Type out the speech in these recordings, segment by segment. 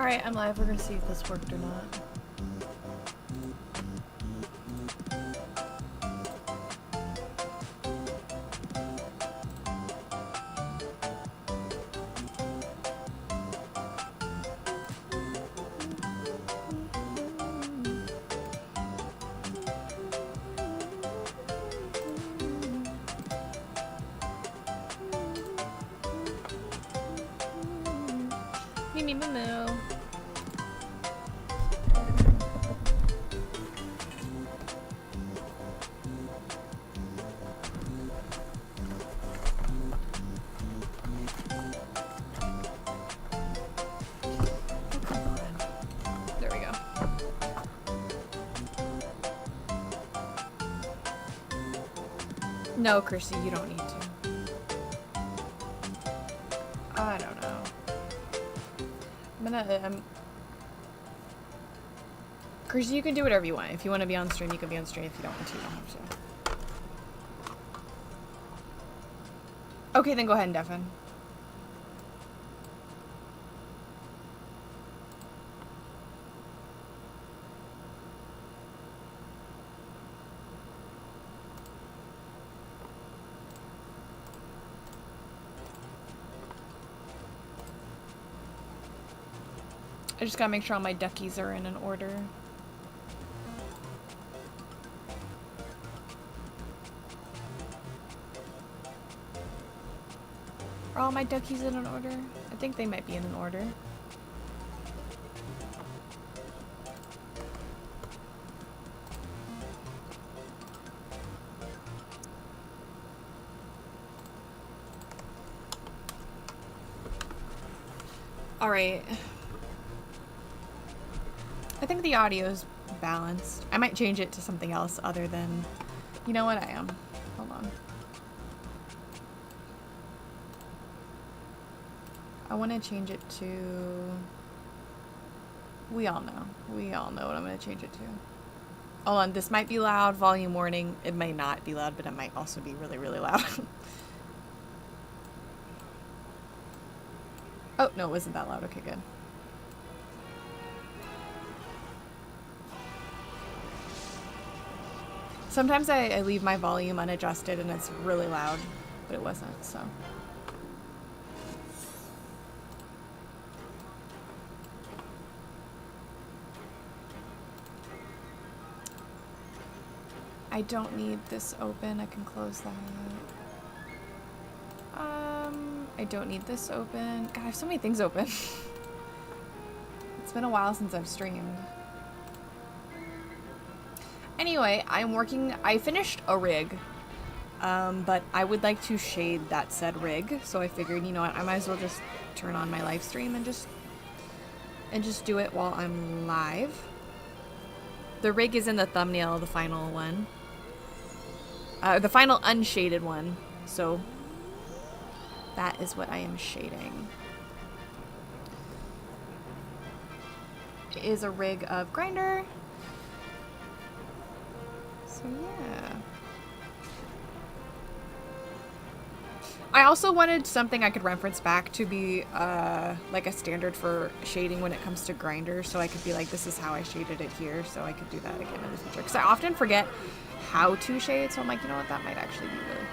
Alright, I'm live. We're gonna see if this worked or not. Me, me, moo, moo. There we go. No, Chrissy, you don't need to. I don't know. Chrissy, you can do whatever you want. If you want to be on stream, you can be on stream. If you don't want to, you don't have to. Okay, then go ahead and deafen. I just gotta make sure all my duckies are in an order. Are all my duckies in an order? I think they might be in an order. All right. I think the audio's balanced. I might change it to something else other than... You know what? I am. Hold on. I want to change it to... We all know. We all know what I'm going to change it to. Hold on. This might be loud. Volume warning. It may not be loud, but it might also be really, really loud. Oh, no, it wasn't that loud. Okay, good. Sometimes I leave my volume unadjusted and it's really loud, but it wasn't, so. I don't need this open. I can close that. I don't need this open. God, I have so many things open. It's been a while since I've streamed. Anyway, I finished a rig, but I would like to shade that said rig, so I figured, you know what, I might as well just turn on my live stream and just do it while I'm live. The rig is in the thumbnail, the final one. The final unshaded one, so that is what I am shading. It is a rig of grinder. So yeah. I also wanted something I could reference back to be like a standard for shading when it comes to grinder, so I could be like, this is how I shaded it here, so I could do that again in the future. Because I often forget how to shade, so I'm like, you know what, that might actually be really helpful.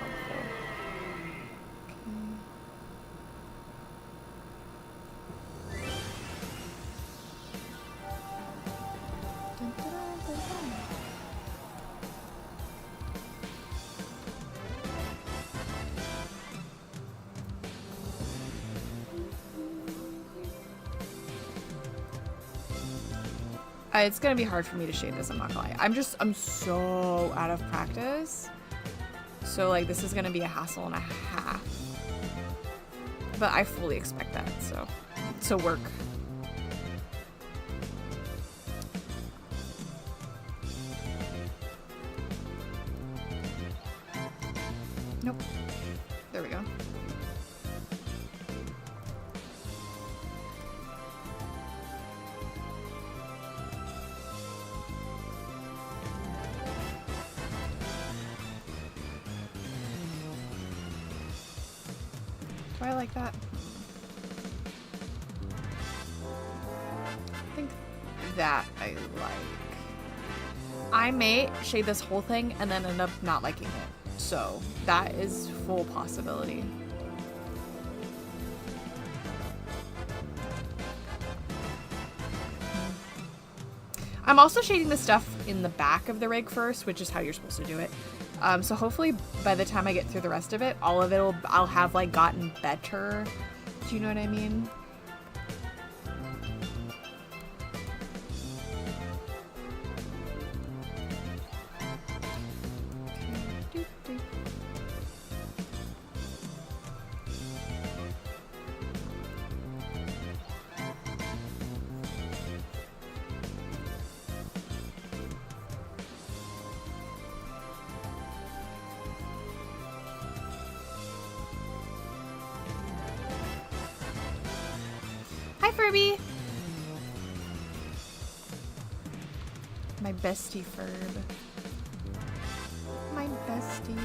It's gonna be hard for me to shade this, I'm not gonna lie. I'm so out of practice. So like this is gonna be a hassle and a half. But I fully expect that, so work. Nope. There we go. Do I like that? that I like. I may shade this whole thing and then end up not liking it. So that is full possibility. I'm also shading the stuff in the back of the rig first, which is how you're supposed to do it. So hopefully by the time I get through the rest of it, all of it I'll have like gotten better. Do you know what I mean? Hi, Furby! My bestie Furb. My bestie.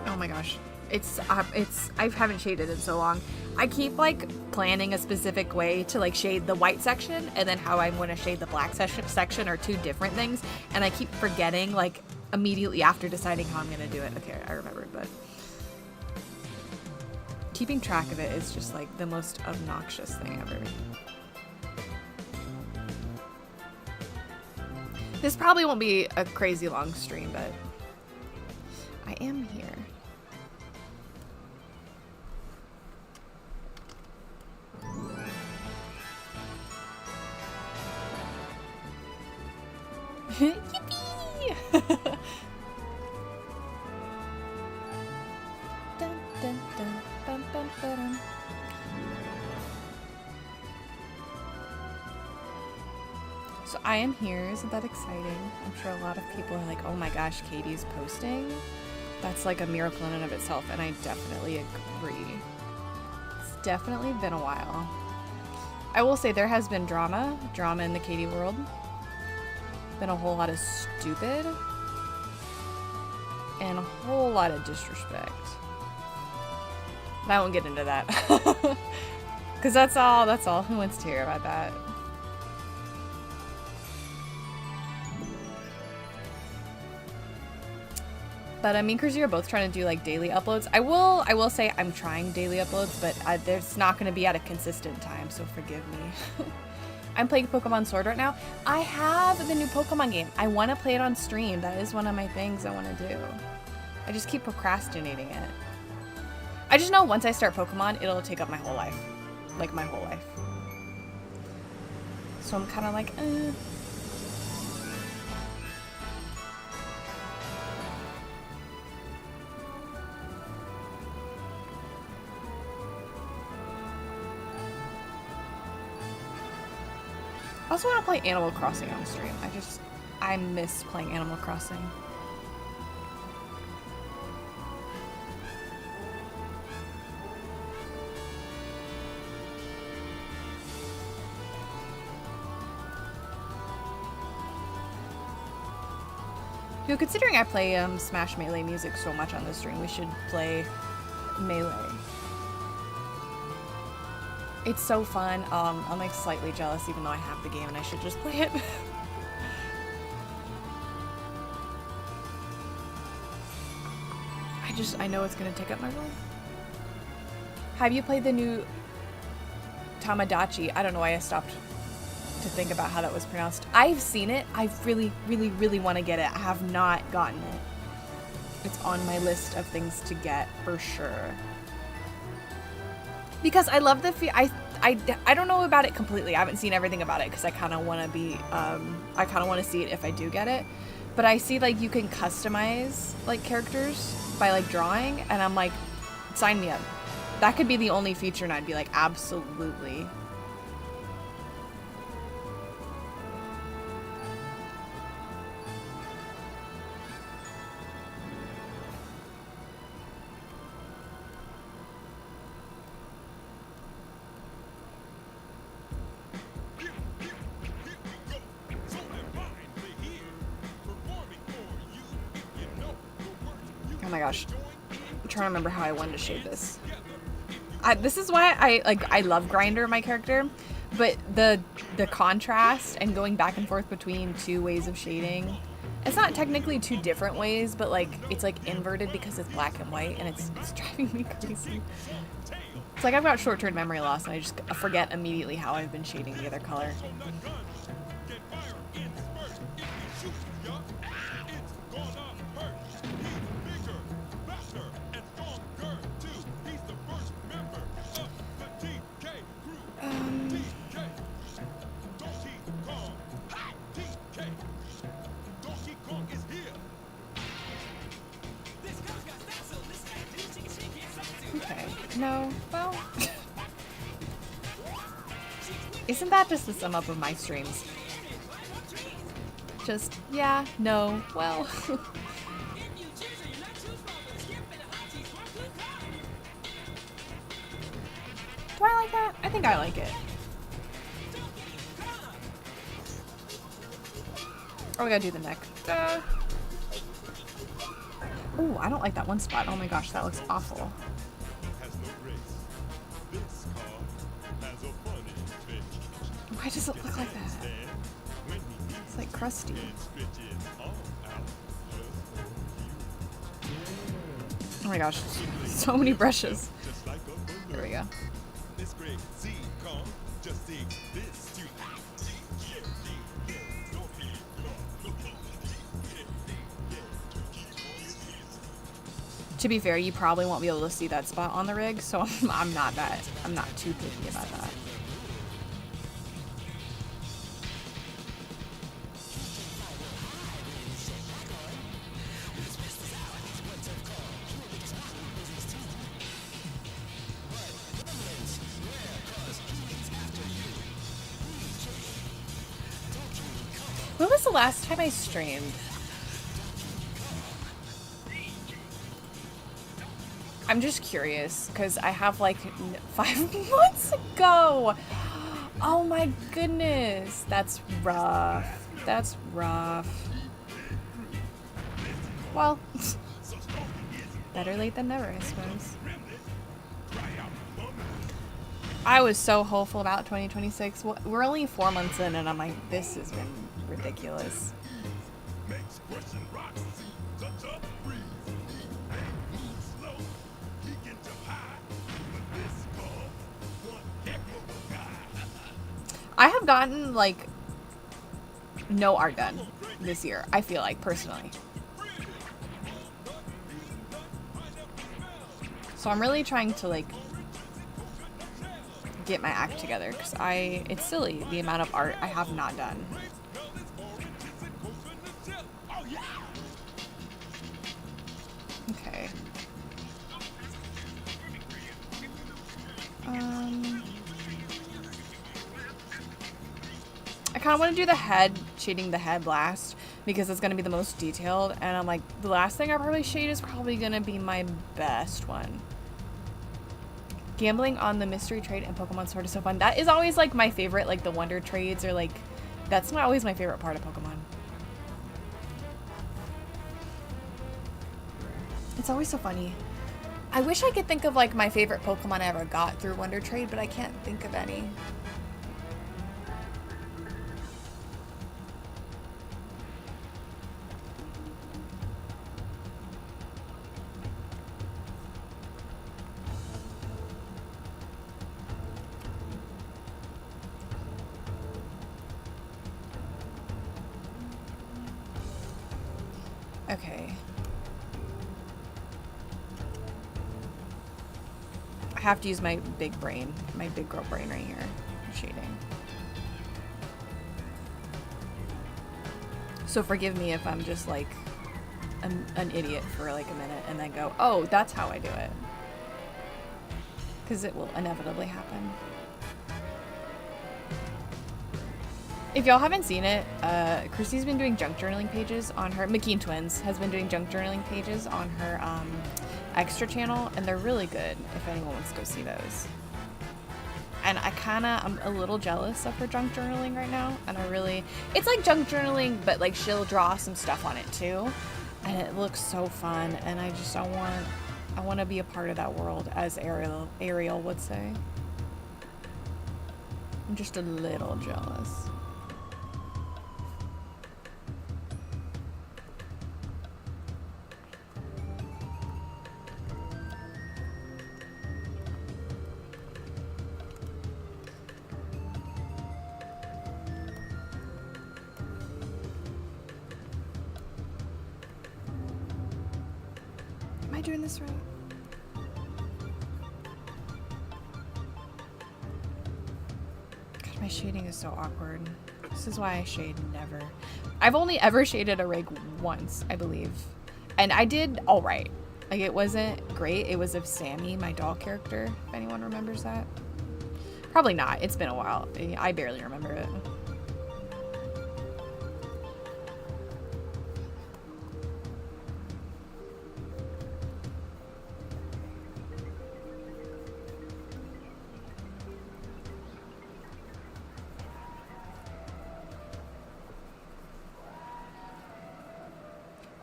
Oh my gosh. I haven't shaded it so long. I keep like planning a specific way to like shade the white section, and then how I'm going to shade the black section are two different things, and I keep forgetting like immediately after deciding how I'm going to do it. Okay, I remembered, but keeping track of it is just like the most obnoxious thing ever. This probably won't be a crazy long stream, but I am here. Yippee! Dun, dun, dun, bum, bum, ba-dum. So I am here. Isn't that exciting? I'm sure a lot of people are like, oh my gosh, Katie's posting. That's like a miracle in and of itself, and I definitely agree. It's definitely been a while. I will say there has been drama in the Katie world. Been a whole lot of stupid and a whole lot of disrespect. But I won't get into that. Because that's all. Who wants to hear about that? But me and Kruzan are both trying to do like daily uploads. I will say I'm trying daily uploads, but there's not going to be at a consistent time, so forgive me. I'm playing Pokemon Sword right now. I have the new Pokemon game. I want to play it on stream. That is one of my things I want to do. I just keep procrastinating it. I just know once I start Pokemon, it'll take up my whole life. Like my whole life. So I'm kind of like, I also want to play Animal Crossing on stream. I miss playing Animal Crossing. You know, considering I play Smash Melee music so much on this stream, we should play Melee. It's so fun. I'm like slightly jealous even though I have the game and I should just play it. I know it's gonna take up my room. Have you played the new Tamagotchi? I don't know why I stopped to think about how that was pronounced. I've seen it. I really, really, really want to get it. I have not gotten it. It's on my list of things to get for sure. Because I love the I don't know about it completely. I haven't seen everything about it because I kind of want to be I kind of want to see it if I do get it. But I see like you can customize like characters by like drawing, and I'm like, sign me up. That could be the only feature and I'd be like, absolutely. Oh my gosh. I'm trying to remember how I wanted to shade this. This is why I love Grinder, my character, but the contrast and going back and forth between two ways of shading, it's not technically two different ways, but like it's like inverted because it's black and white, and it's driving me crazy. It's like I've got short-term memory loss, and I just forget immediately how I've been shading the other color. Okay, no, well, isn't that just the sum up of my streams? Just, yeah, no, well. Do I like that? I think I like it. Oh, we gotta do the neck. Ooh, I don't like that one spot. Oh my gosh, that looks awful. Why does it look like that? It's like crusty. Oh my gosh, so many brushes. There we go. To be fair, you probably won't be able to see that spot on the rig, so I'm not too picky about that. When was the last time I streamed? I'm just curious, because I have like 5 months ago. Oh my goodness. That's rough. That's rough. Well, better late than never, I suppose. I was so hopeful about 2026. Well, we're only 4 months in, and I'm like, this has been ridiculous. I have gotten, like, no art done this year, I feel like, personally. So I'm really trying to, like, get my act together, because it's silly, the amount of art I have not done. Okay. I kind of want to do the head, shading the head last, because it's going to be the most detailed, and I'm like, the last thing I probably shade is probably going to be my best one. Gambling on the mystery trade and Pokemon Sword is so fun. That is always, like, my favorite, like, the wonder trades, or, like, that's not always my favorite part of Pokemon. It's always so funny. I wish I could think of, like, my favorite Pokemon I ever got through Wonder Trade, but I can't think of any. Okay. I have to use my big brain, my big girl brain right here, for shading. So forgive me if I'm just like an idiot for like a minute and then go, oh, that's how I do it. Because it will inevitably happen. If y'all haven't seen it, Christy's been doing junk journaling pages on her, McKean Twins has been doing junk journaling pages on her extra channel, and they're really good if anyone wants to go see those. And I'm a little jealous of her junk journaling right now, and it's like junk journaling, but like she'll draw some stuff on it too, and it looks so fun, and I just don't want I want to be a part of that world, as Ariel would say. I'm just a little jealous. Am I doing this right? God, my shading is so awkward. This is why I shade never. I've only ever shaded a rig once, I believe. And I did all right. Like, it wasn't great. It was of Sammy, my doll character, if anyone remembers that. Probably not. It's been a while. I barely remember it.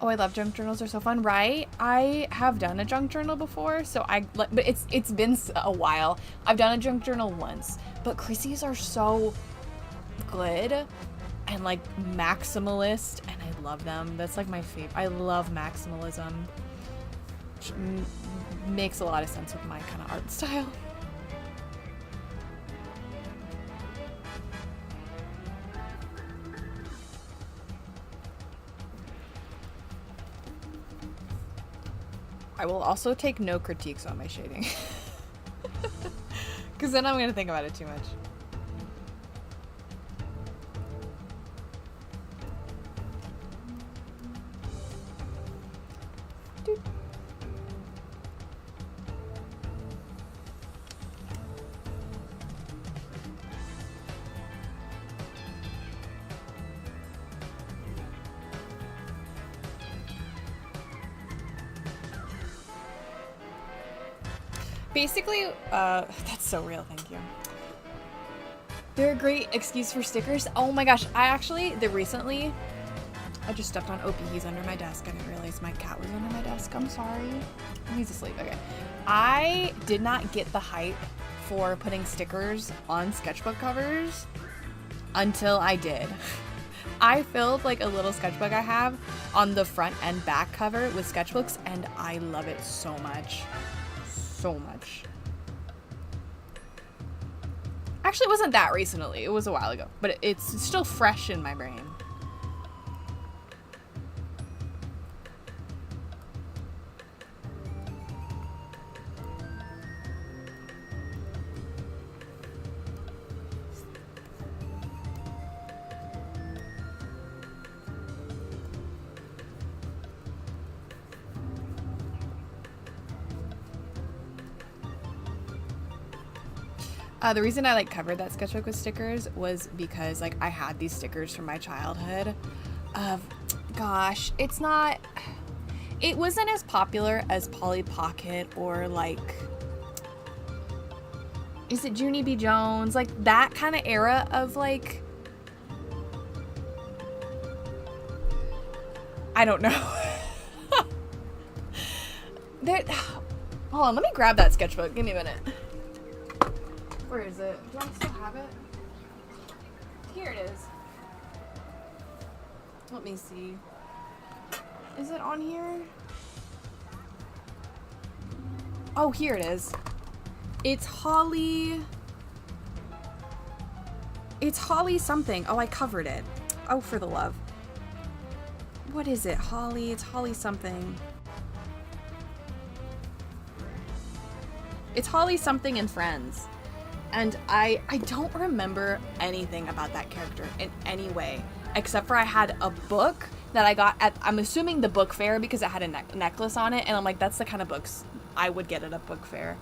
Oh, I love junk journals. They're so fun, right? I have done a junk journal before, so but it's been a while. I've done a junk journal once, but Chrissy's are so good and like maximalist, and I love them. That's like my favorite. I love maximalism. Which makes a lot of sense with my kind of art style. I will also take no critiques on my shading. Because then I'm going to think about it too much. Doot. Basically, that's so real, thank you. They're a great excuse for stickers. Oh my gosh, I just stepped on Opie. He's under my desk. I didn't realize my cat was under my desk. I'm sorry. He's asleep. Okay. I did not get the hype for putting stickers on sketchbook covers until I did. I filled like a little sketchbook I have on the front and back cover with sketchbooks, and I love it so much. So much. Actually, it wasn't that recently. It was a while ago, but it's still fresh in my brain. The reason I like covered that sketchbook with stickers was because like I had these stickers from my childhood of, gosh, it wasn't as popular as Polly Pocket or like, is it Junie B. Jones? Like that kind of era of like, I don't know. Hold on, let me grab that sketchbook. Give me a minute. Where is it? Do I still have it? Here it is. Let me see. Is it on here? Oh, here it is. It's Holly. It's Holly something. Oh, I covered it. Oh, for the love. What is it? Holly. It's Holly something. It's Holly something and Friends. And I don't remember anything about that character in any way, except for I had a book that I got at, I'm assuming the book fair, because it had a necklace on it, and I'm like, that's the kind of books I would get at a book fair.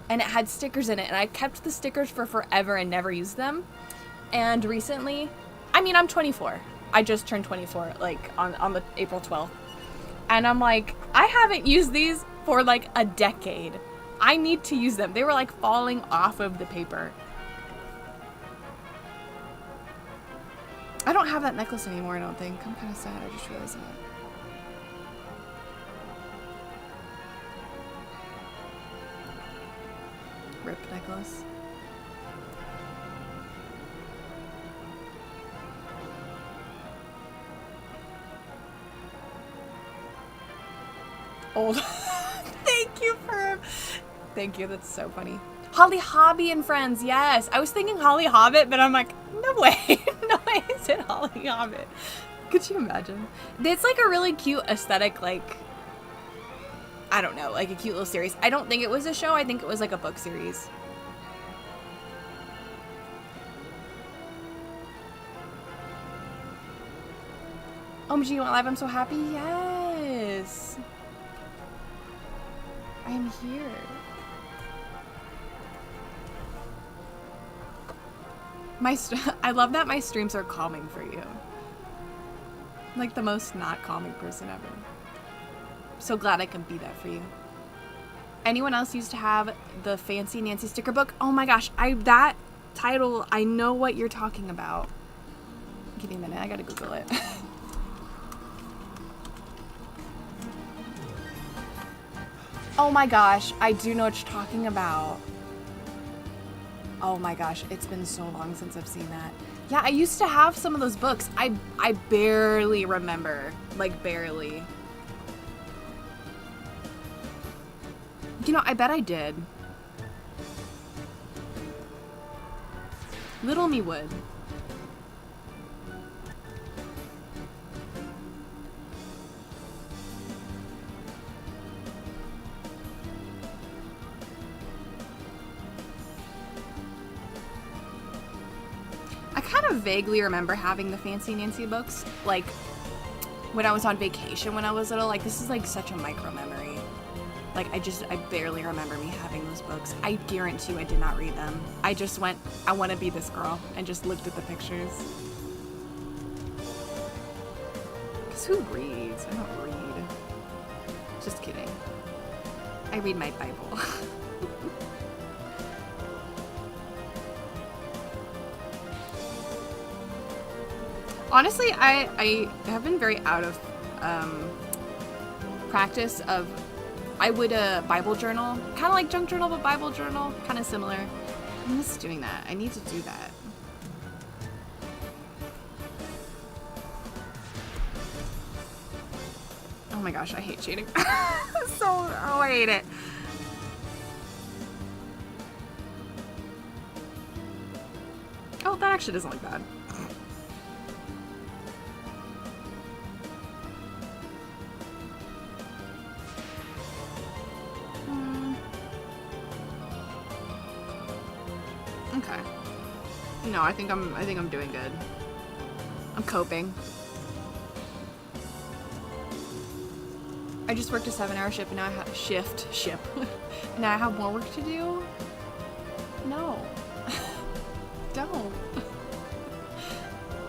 And it had stickers in it, and I kept the stickers for forever and never used them. And recently, I mean, I'm 24. I just turned 24, like, on the April 12th. And I'm like, I haven't used these for, like, a decade. I need to use them. They were like falling off of the paper. I don't have that necklace anymore, I don't think. I'm kind of sad. I just realized that. Rip necklace. Old. Thank you, that's so funny. Holly Hobby and Friends, yes. I was thinking Holly Hobbit, but I'm like, no way. No way is it Holly Hobbit. Could you imagine? It's like a really cute aesthetic, like, I don't know, like a cute little series. I don't think it was a show, I think it was like a book series. Oh, Machine, you went live, I'm so happy. Yes. I am here. I love that my streams are calming for you. Like the most not calming person ever. So glad I can be that for you. Anyone else used to have the Fancy Nancy sticker book? Oh my gosh, that title, I know what you're talking about. Give me a minute, I gotta Google it. Oh my gosh, I do know what you're talking about. Oh my gosh, it's been so long since I've seen that. Yeah, I used to have some of those books. I barely remember. Like, barely. You know, I bet I did. Little me would. I kind of vaguely remember having the Fancy Nancy books, like, when I was on vacation when I was little. Like, this is, like, such a micro memory. Like, I barely remember me having those books. I guarantee you I did not read them. I just went, I want to be this girl, and just looked at the pictures. Because who reads? I don't read. Just kidding. I read my Bible. Honestly, I have been very out of practice of, I would Bible journal, kind of like junk journal, but Bible journal, kind of similar. I miss doing that. I need to do that. Oh my gosh, I hate cheating. Oh, I hate it. Oh, that actually doesn't look bad. Okay. No, I think I'm doing good. I'm coping. I just worked a 7-hour shift and now I have ship. And now I have more work to do? No. Don't.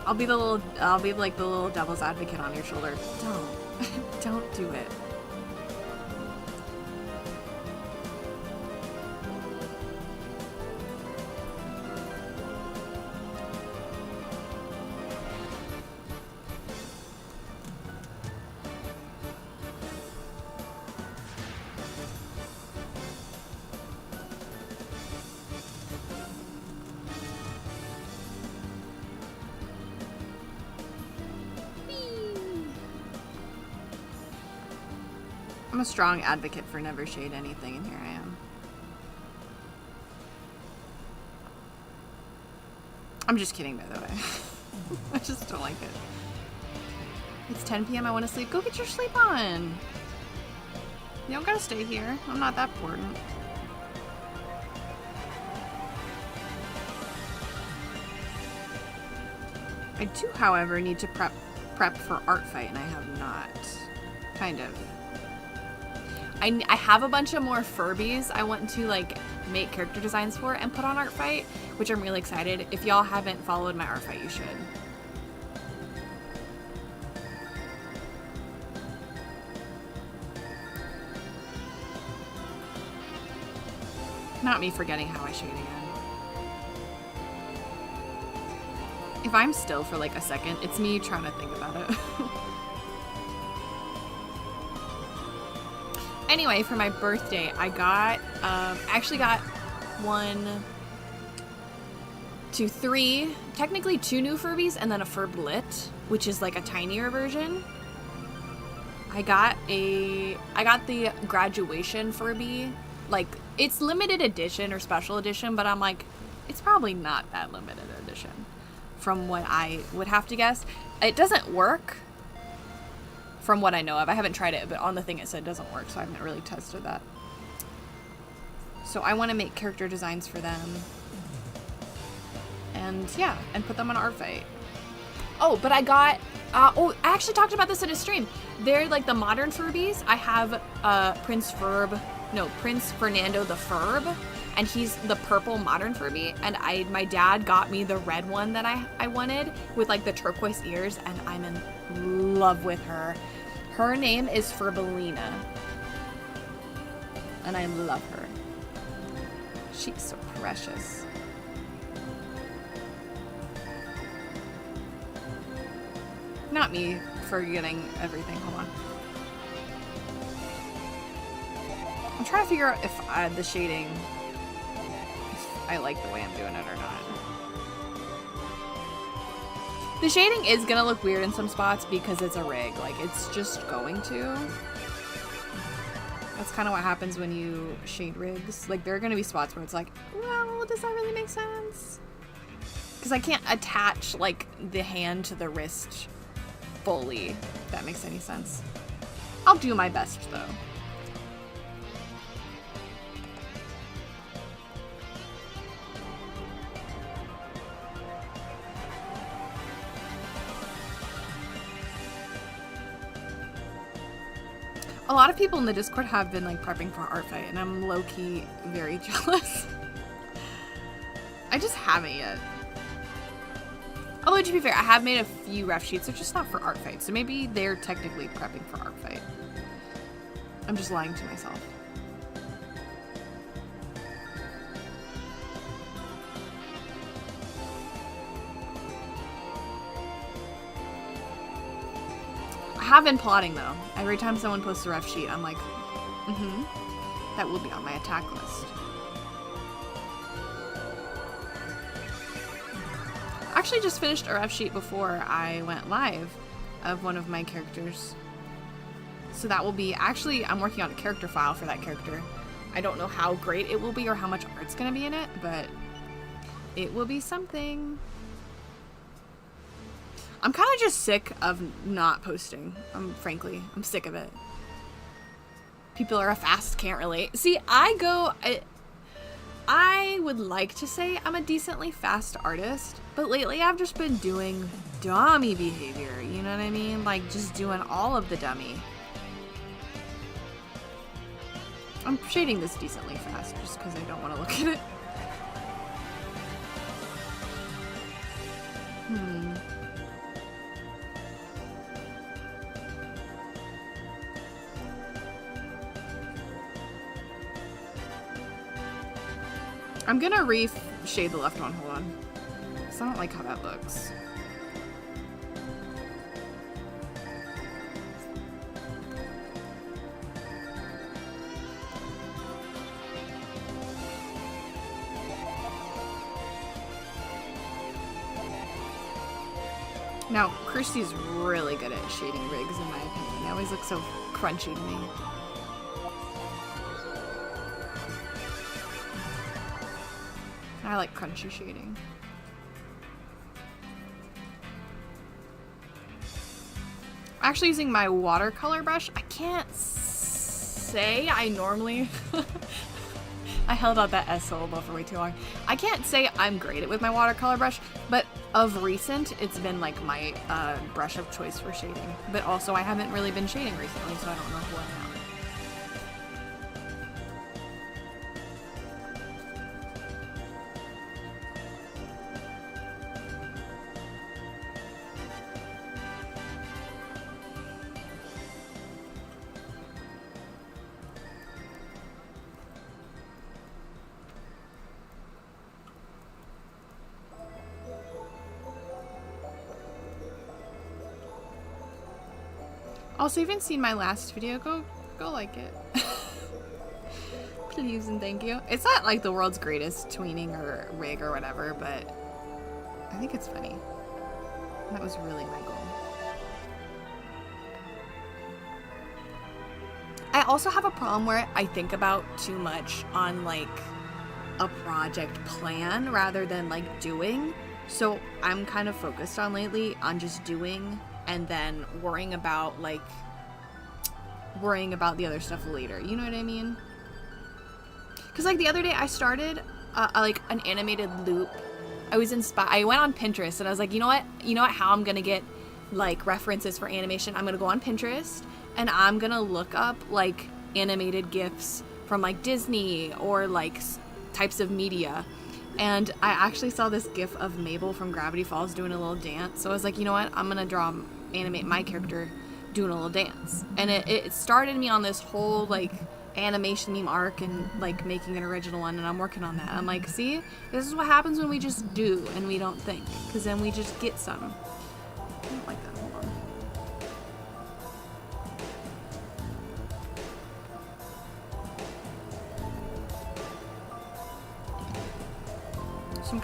I'll be like the little devil's advocate on your shoulder. Don't. Don't do it. I'm a strong advocate for never shade anything, and here I am. I'm just kidding, by the way. I just don't like it. It's 10 p.m. I want to sleep. Go get your sleep on. You don't gotta stay here. I'm not that important. I do, however, need to prep for art fight, and I have not. Kind of. I have a bunch of more Furbies I want to like make character designs for and put on art fight, which I'm really excited. If y'all haven't followed my art fight, you should. Not me forgetting how I shade again. If I'm still for like a second, it's me trying to think about it. Anyway, for my birthday, I got, actually got 1, 2, 3, technically 2 new Furbies and then a Furblit, which is like a tinier version. I got the graduation Furby. Like, it's limited edition or special edition, but I'm like, it's probably not that limited edition from what I would have to guess. It doesn't work from what I know of. I haven't tried it, but on the thing it said it doesn't work, so I haven't really tested that. So I want to make character designs for them. And yeah, and put them on Artfight. Oh, but I got, I actually talked about this in a stream. They're like the modern Furbies. I have Prince Fernando the Furb, and he's the purple modern Furby. And my dad got me the red one that I wanted with like the turquoise ears, and I'm in love with her. Her name is Furbelina, and I love her. She's so precious. Not me forgetting everything. Hold on. I'm trying to figure out if the shading, if I like the way I'm doing it or not. The shading is gonna look weird in some spots because it's a rig. Like, it's just going to. That's kind of what happens when you shade rigs. Like, there are gonna be spots where it's like, well, does that really make sense? Because I can't attach, like, the hand to the wrist fully, if that makes any sense. I'll do my best, though. A lot of people in the Discord have been like prepping for Artfight, and I'm low-key very jealous. I just haven't yet. Although, to be fair, I have made a few ref sheets. They're just not for Artfight, so maybe they're technically prepping for Artfight. I'm just lying to myself. I have been plotting, though. Every time someone posts a ref sheet, I'm like, that will be on my attack list. Actually just finished a ref sheet before I went live of one of my characters. So that will be, actually, I'm working on a character file for that character. I don't know how great it will be or how much art's gonna be in it, but it will be something. I'm kind of just sick of not posting. Frankly, I'm sick of it. People are fast, can't relate. See, I would like to say I'm a decently fast artist, but lately I've just been doing dummy behavior, you know what I mean? Like, just doing all of the dummy. I'm shading this decently fast just because I don't want to look at it. I'm gonna re-shade the left one, hold on. Because I don't like how that looks. Now, Kirsty's really good at shading rigs, in my opinion. They always look so crunchy to me. I like crunchy shading. Actually using my watercolor brush, I can't say I normally... I held out that S syllable for way too long. I can't say I'm great at with my watercolor brush, but of recent, it's been like my brush of choice for shading. But also I haven't really been shading recently, so I don't know who I am. Also, if you haven't seen my last video, go like it. Please. Houston, thank you. It's not like the world's greatest tweening or rig or whatever, but I think it's funny. That was really my goal. I also have a problem where I think about too much on like a project plan rather than like doing. So I'm kind of focused on lately on just doing and then worrying about the other stuff later. You know what I mean? Because like the other day I started like an animated loop. I was inspired. I went on Pinterest and I was like, you know what? How I'm gonna get like references for animation? I'm gonna go on Pinterest and I'm gonna look up like animated GIFs from like Disney or like types of media. And I actually saw this GIF of Mabel from Gravity Falls doing a little dance. So I was like, you know what? I'm gonna animate my character doing a little dance. And it started me on this whole like animation meme arc and like making an original one, and I'm working on that. I'm like, see, this is what happens when we just do and we don't think, because then we just get some. I don't like that. Hold on. So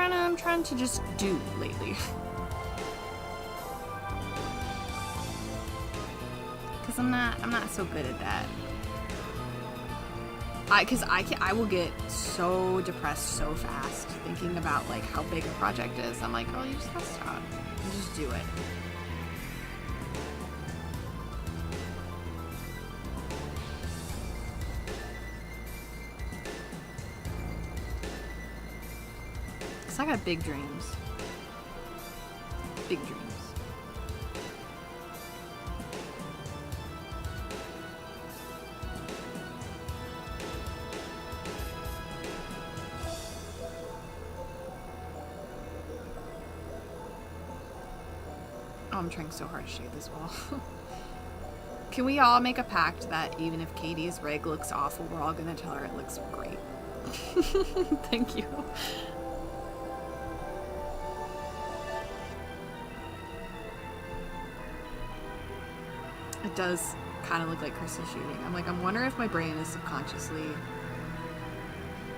I'm trying to just do lately. Cause I'm not so good at that. I will get so depressed so fast thinking about like how big a project is. I'm like, oh, you just gotta stop and just do it. Cause I got big dreams. Big dreams. Oh, I'm trying so hard to shade this wall. Can we all make a pact that even if Katie's rig looks awful, we're all gonna tell her it looks great? Thank you. It does kind of look like crystal shooting. I'm wondering if my brain is subconsciously...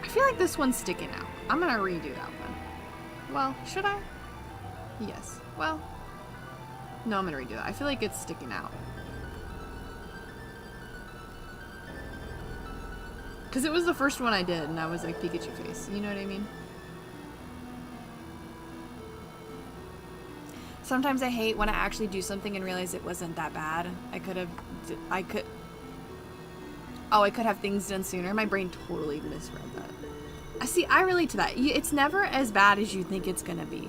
I feel like this one's sticking out. I'm gonna redo that one. Well, should I? Yes. Well... No, I'm gonna redo that. I feel like it's sticking out. Because it was the first one I did, and I was like Pikachu face. You know what I mean? Sometimes I hate when I actually do something and realize it wasn't that bad. I could have things done sooner. My brain totally misread that. See, I relate to that. It's never as bad as you think it's gonna be.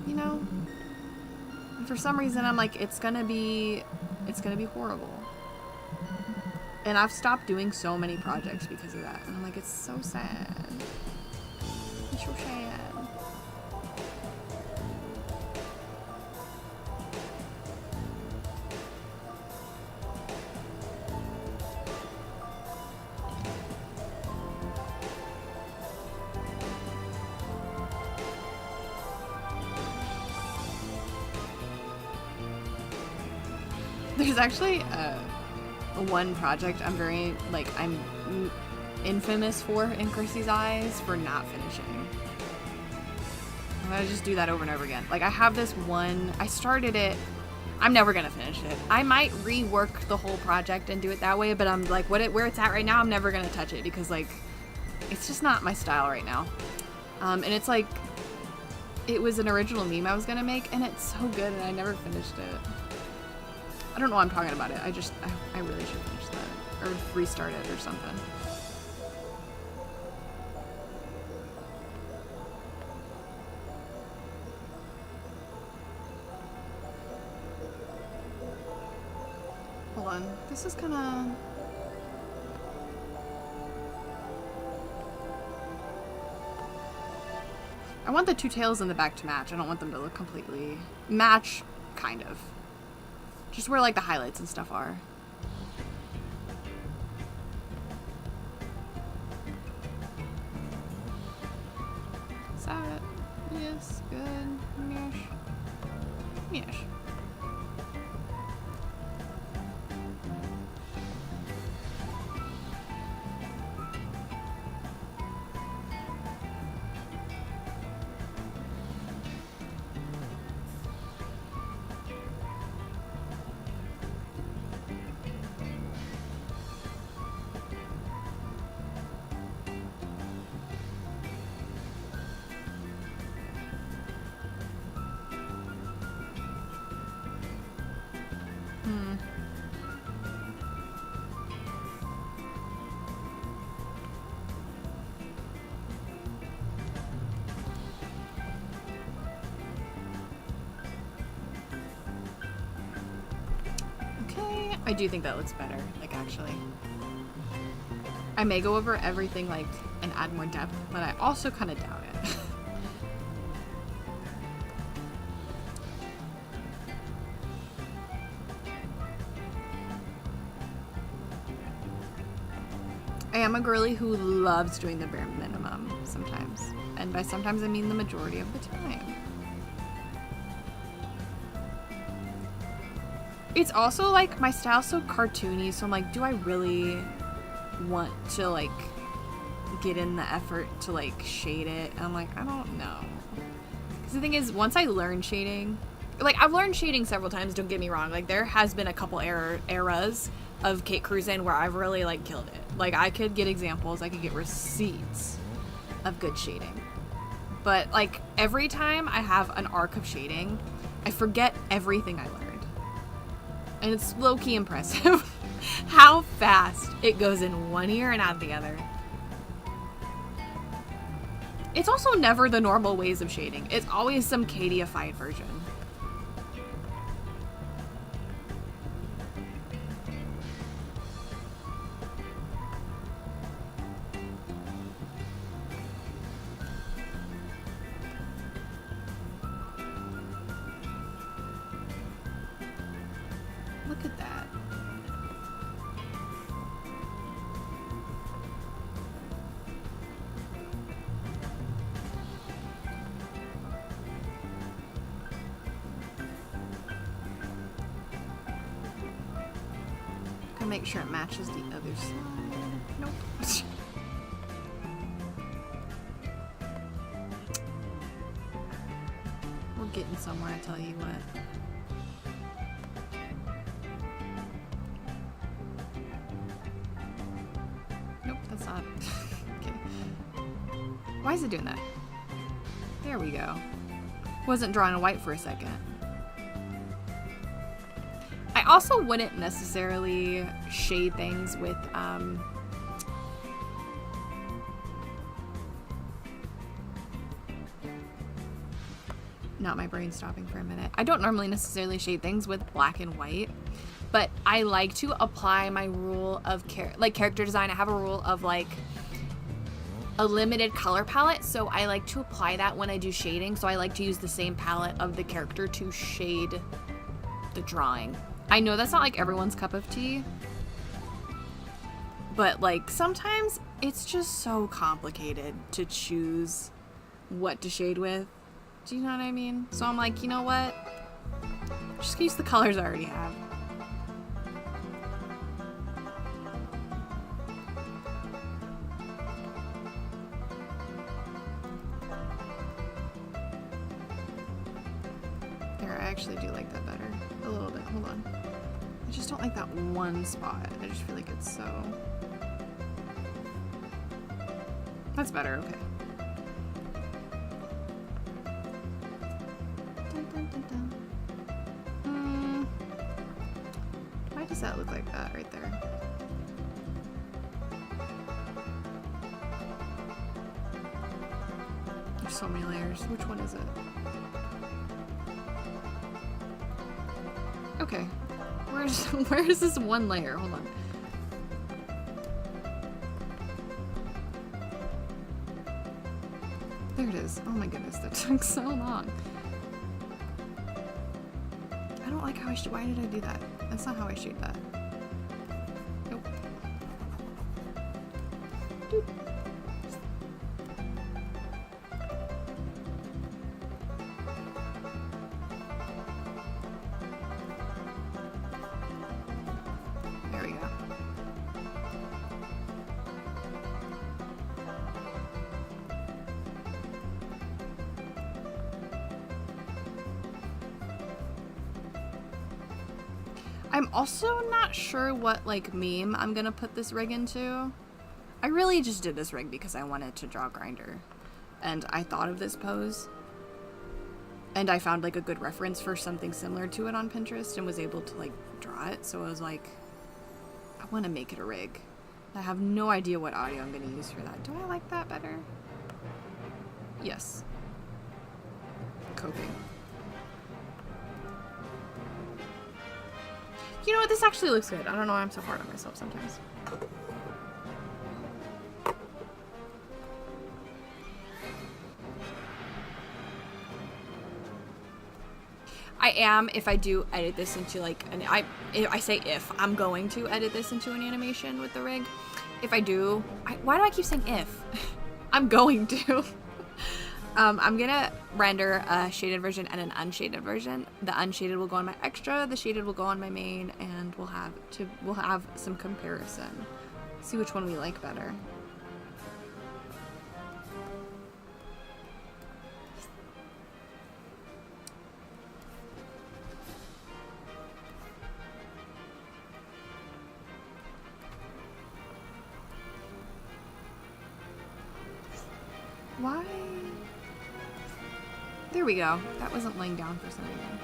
You know? And for some reason, I'm like, it's gonna be horrible. And I've stopped doing so many projects because of that. And I'm like, it's so sad. It's so sad. There's actually one project I'm infamous for in Chrissy's eyes for not finishing. I'm gonna just do that over and over again. Like, I have this one, I started it, I'm never gonna finish it. I might rework the whole project and do it that way, but I'm like, where it's at right now, I'm never gonna touch it because like, it's just not my style right now. And it's like, it was an original meme I was gonna make, and it's so good, and I never finished it. I don't know why I'm talking about it. I really should finish that. Or restart it or something. Hold on. This is kinda... I want the two tails in the back to match. I don't want them to look completely... match, kind of. Just where, like, the highlights and stuff are. Is that it? Yes, good. Mesh. Mesh. I do think that looks better, like, actually. I may go over everything, like, and add more depth, but I also kind of doubt it. I am a girly who loves doing the bare minimum sometimes. And by sometimes, I mean the majority of the time. It's also, like, my style's so cartoony, so I'm like, do I really want to, like, get in the effort to, like, shade it? And I'm like, I don't know. Because the thing is, once I learn shading, like, I've learned shading several times, don't get me wrong. Like, there has been a couple eras of KateKruzan where I've really, like, killed it. Like, I could get examples, I could get receipts of good shading. But, like, every time I have an arc of shading, I forget everything I learned. And it's low-key impressive how fast it goes in one ear and out the other. It's also never the normal ways of shading. It's always some Katie-ified version. Look at that. Gonna make sure it matches the other side. Nope. We're getting somewhere, I tell you what. Nope, that's not. Okay. Why is it doing that? There we go. Wasn't drawing white for a second. I also wouldn't necessarily shade things with, not my brain stopping for a minute. I don't normally necessarily shade things with black and white, but I like to apply my rule of character design. I have a rule of, like, a limited color palette, so I like to apply that when I do shading. So I like to use the same palette of the character to shade the drawing. I know that's not, like, everyone's cup of tea, but, like, sometimes it's just so complicated to choose what to shade with. Do you know what I mean? So I'm like, you know what? Just use the colors I already have. There, I actually do like that better. A little bit. Hold on. I just don't like that one spot. I just feel like it's so... That's better, okay. Why does that look like that right there? There's so many layers. Which one is it? Okay. Where is this one layer? Hold on. There it is. Oh my goodness, that took so long. I don't like how I why did I do that? That's not how I shade that. Nope. Doop. There we go. I'm also not sure what, like, meme I'm gonna put this rig into. I really just did this rig because I wanted to draw Grinder. And I thought of this pose. And I found, like, a good reference for something similar to it on Pinterest and was able to, like, draw it. So I was like, I want to make it a rig. I have no idea what audio I'm gonna use for that. Do I like that better? Yes. Coping. You know what? This actually looks good. I don't know why I'm so hard on myself sometimes. I am, if I do edit this into like an, I say if, I'm going to edit this into an animation with the rig. If I do, why do I keep saying if? I'm going to. I'm gonna render a shaded version and an unshaded version. The unshaded will go on my extra, the shaded will go on my main, and we'll have some comparison. See which one we like better. Why? There we go. That wasn't laying down for some reason.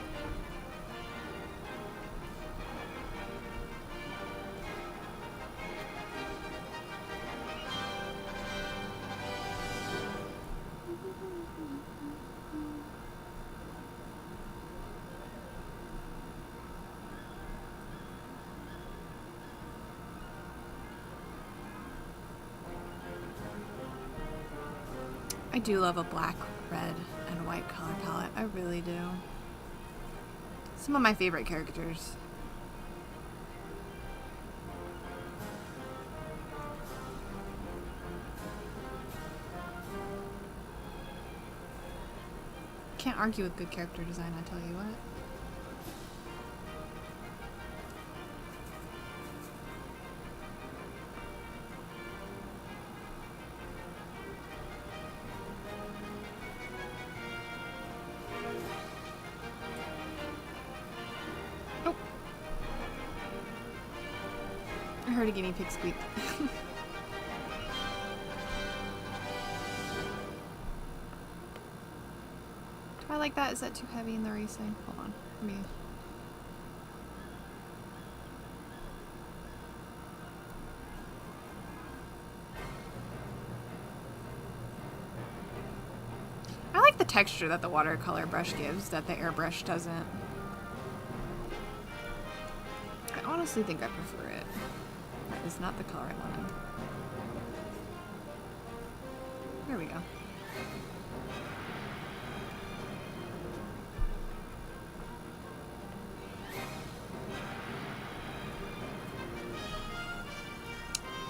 I do love a black, red, and white color palette. I really do. Some of my favorite characters. Can't argue with good character design, I tell you what. I heard a guinea pig squeak. Do I like that? Is that too heavy in the racing? Hold on. Let me... I like the texture that the watercolor brush gives that the airbrush doesn't. I honestly think I prefer it. That is not the color I wanted. There we go.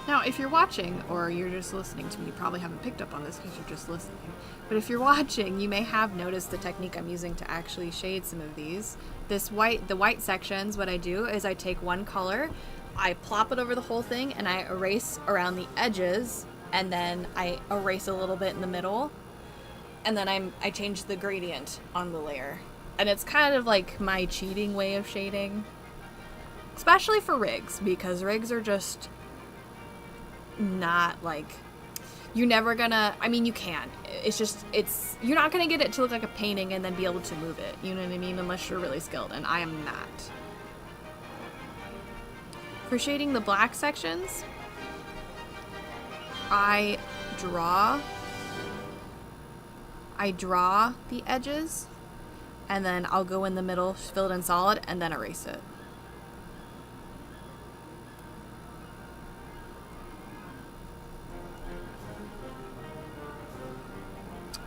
Now, if you're watching or you're just listening to me, you probably haven't picked up on this because you're just listening. But if you're watching, you may have noticed the technique I'm using to actually shade some of these. The white sections, what I do is I take one color, I plop it over the whole thing, and I erase around the edges, and then I erase a little bit in the middle, and then I change the gradient on the layer. And it's kind of like my cheating way of shading. Especially for rigs, because rigs are just not like, you're never gonna, I mean you can, you're not gonna get it to look like a painting and then be able to move it, you know what I mean, unless you're really skilled, and I am not. For shading the black sections, I draw the edges, and then I'll go in the middle, fill it in solid, and then erase it.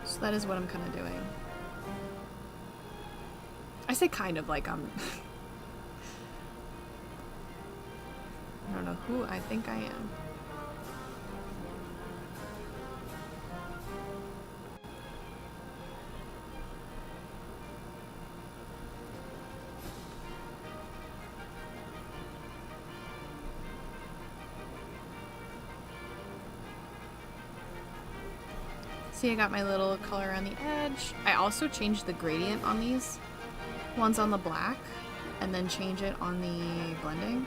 So that is what I'm kind of doing. I say kind of like I'm... I don't know who I think I am. See, I got my little color on the edge. I also changed the gradient on these ones on the black, and then change it on the blending.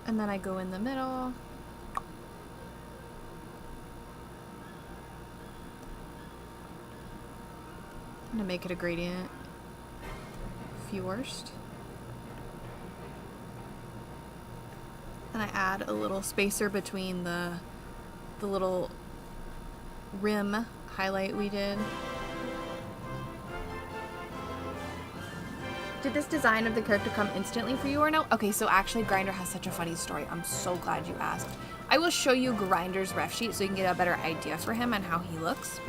And then I go in the middle. I'm gonna make it a gradient first. And I add a little spacer between the little rim highlight we did. Did this design of the character come instantly for you or no? Okay, so actually Grinder has such a funny story. I'm so glad you asked. I will show you Grinder's ref sheet so you can get a better idea for him and how he looks.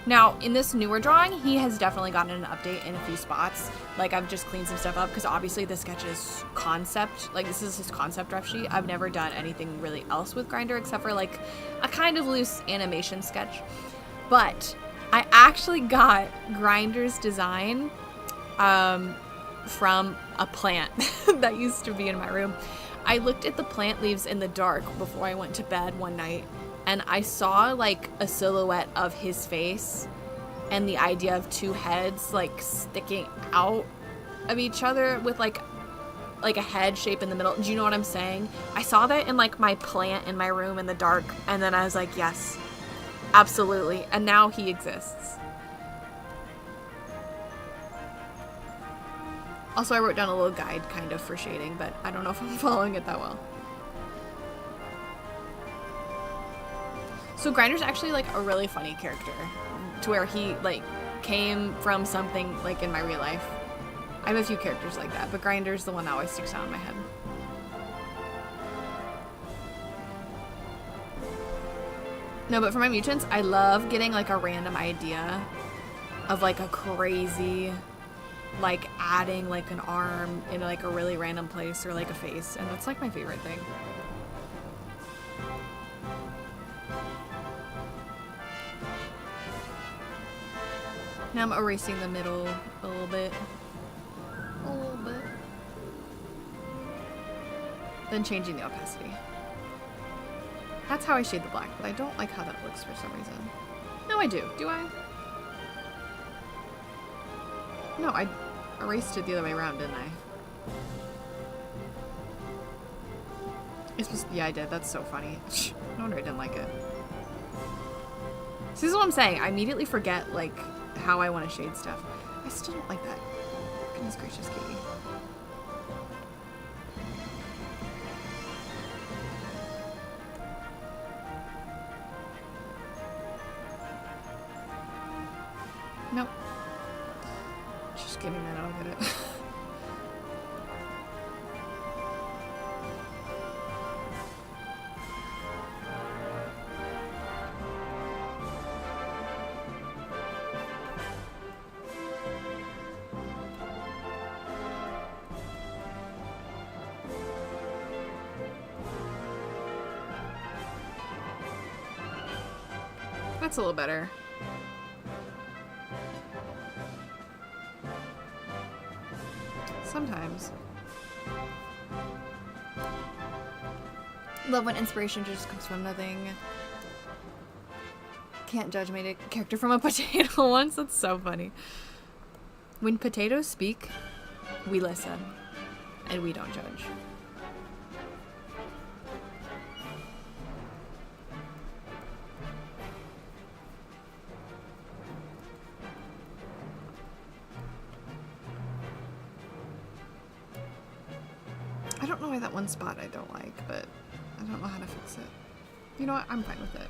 Now, in this newer drawing, he has definitely gotten an update in a few spots. Like, I've just cleaned some stuff up because obviously the sketch is concept. Like, this is his concept ref sheet. I've never done anything really else with Grinder except for, like, a kind of loose animation sketch. But I actually got Grinder's design from a plant that used to be in my room. I looked at the plant leaves in the dark before I went to bed one night, and I saw like a silhouette of his face and the idea of two heads like sticking out of each other with like a head shape in the middle. Do you know what I'm saying? I saw that in like my plant in my room in the dark, and then I was like, yes, absolutely. And now he exists. Also, I wrote down a little guide kind of for shading, but I don't know if I'm following it that well. So Grinder's actually like a really funny character to where he like came from something like in my real life. I have a few characters like that, but Grinder's the one that always sticks out in my head. No, but for my mutants, I love getting like a random idea of like a crazy, like adding like an arm in like a really random place or like a face, and that's like my favorite thing. Now I'm erasing the middle a little bit. Then changing the opacity. That's how I shade the black, but I don't like how that looks for some reason. No, I do. Do I? No, I erased it the other way around, didn't I? It's supposed to be, yeah, I did. That's so funny. No wonder I didn't like it. See, this is what I'm saying. I immediately forget, like, how I want to shade stuff. I still don't like that. Goodness gracious, Katie. Nope. Just give me a minute, I'll get it. That's a little better. Sometimes. Love when inspiration just comes from nothing. Can't judge made a character from a potato once. That's so funny. When potatoes speak, we listen. And we don't judge. I don't know why that one spot I don't like, but I don't know how to fix it. You know what? I'm fine with it.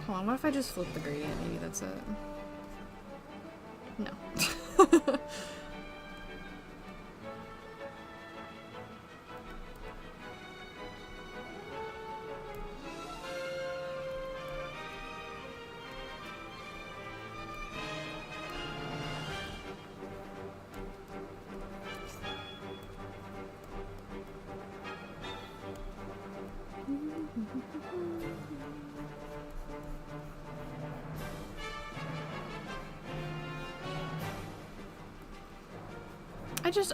Hold on, what if I just flip the gradient? Maybe that's it. No.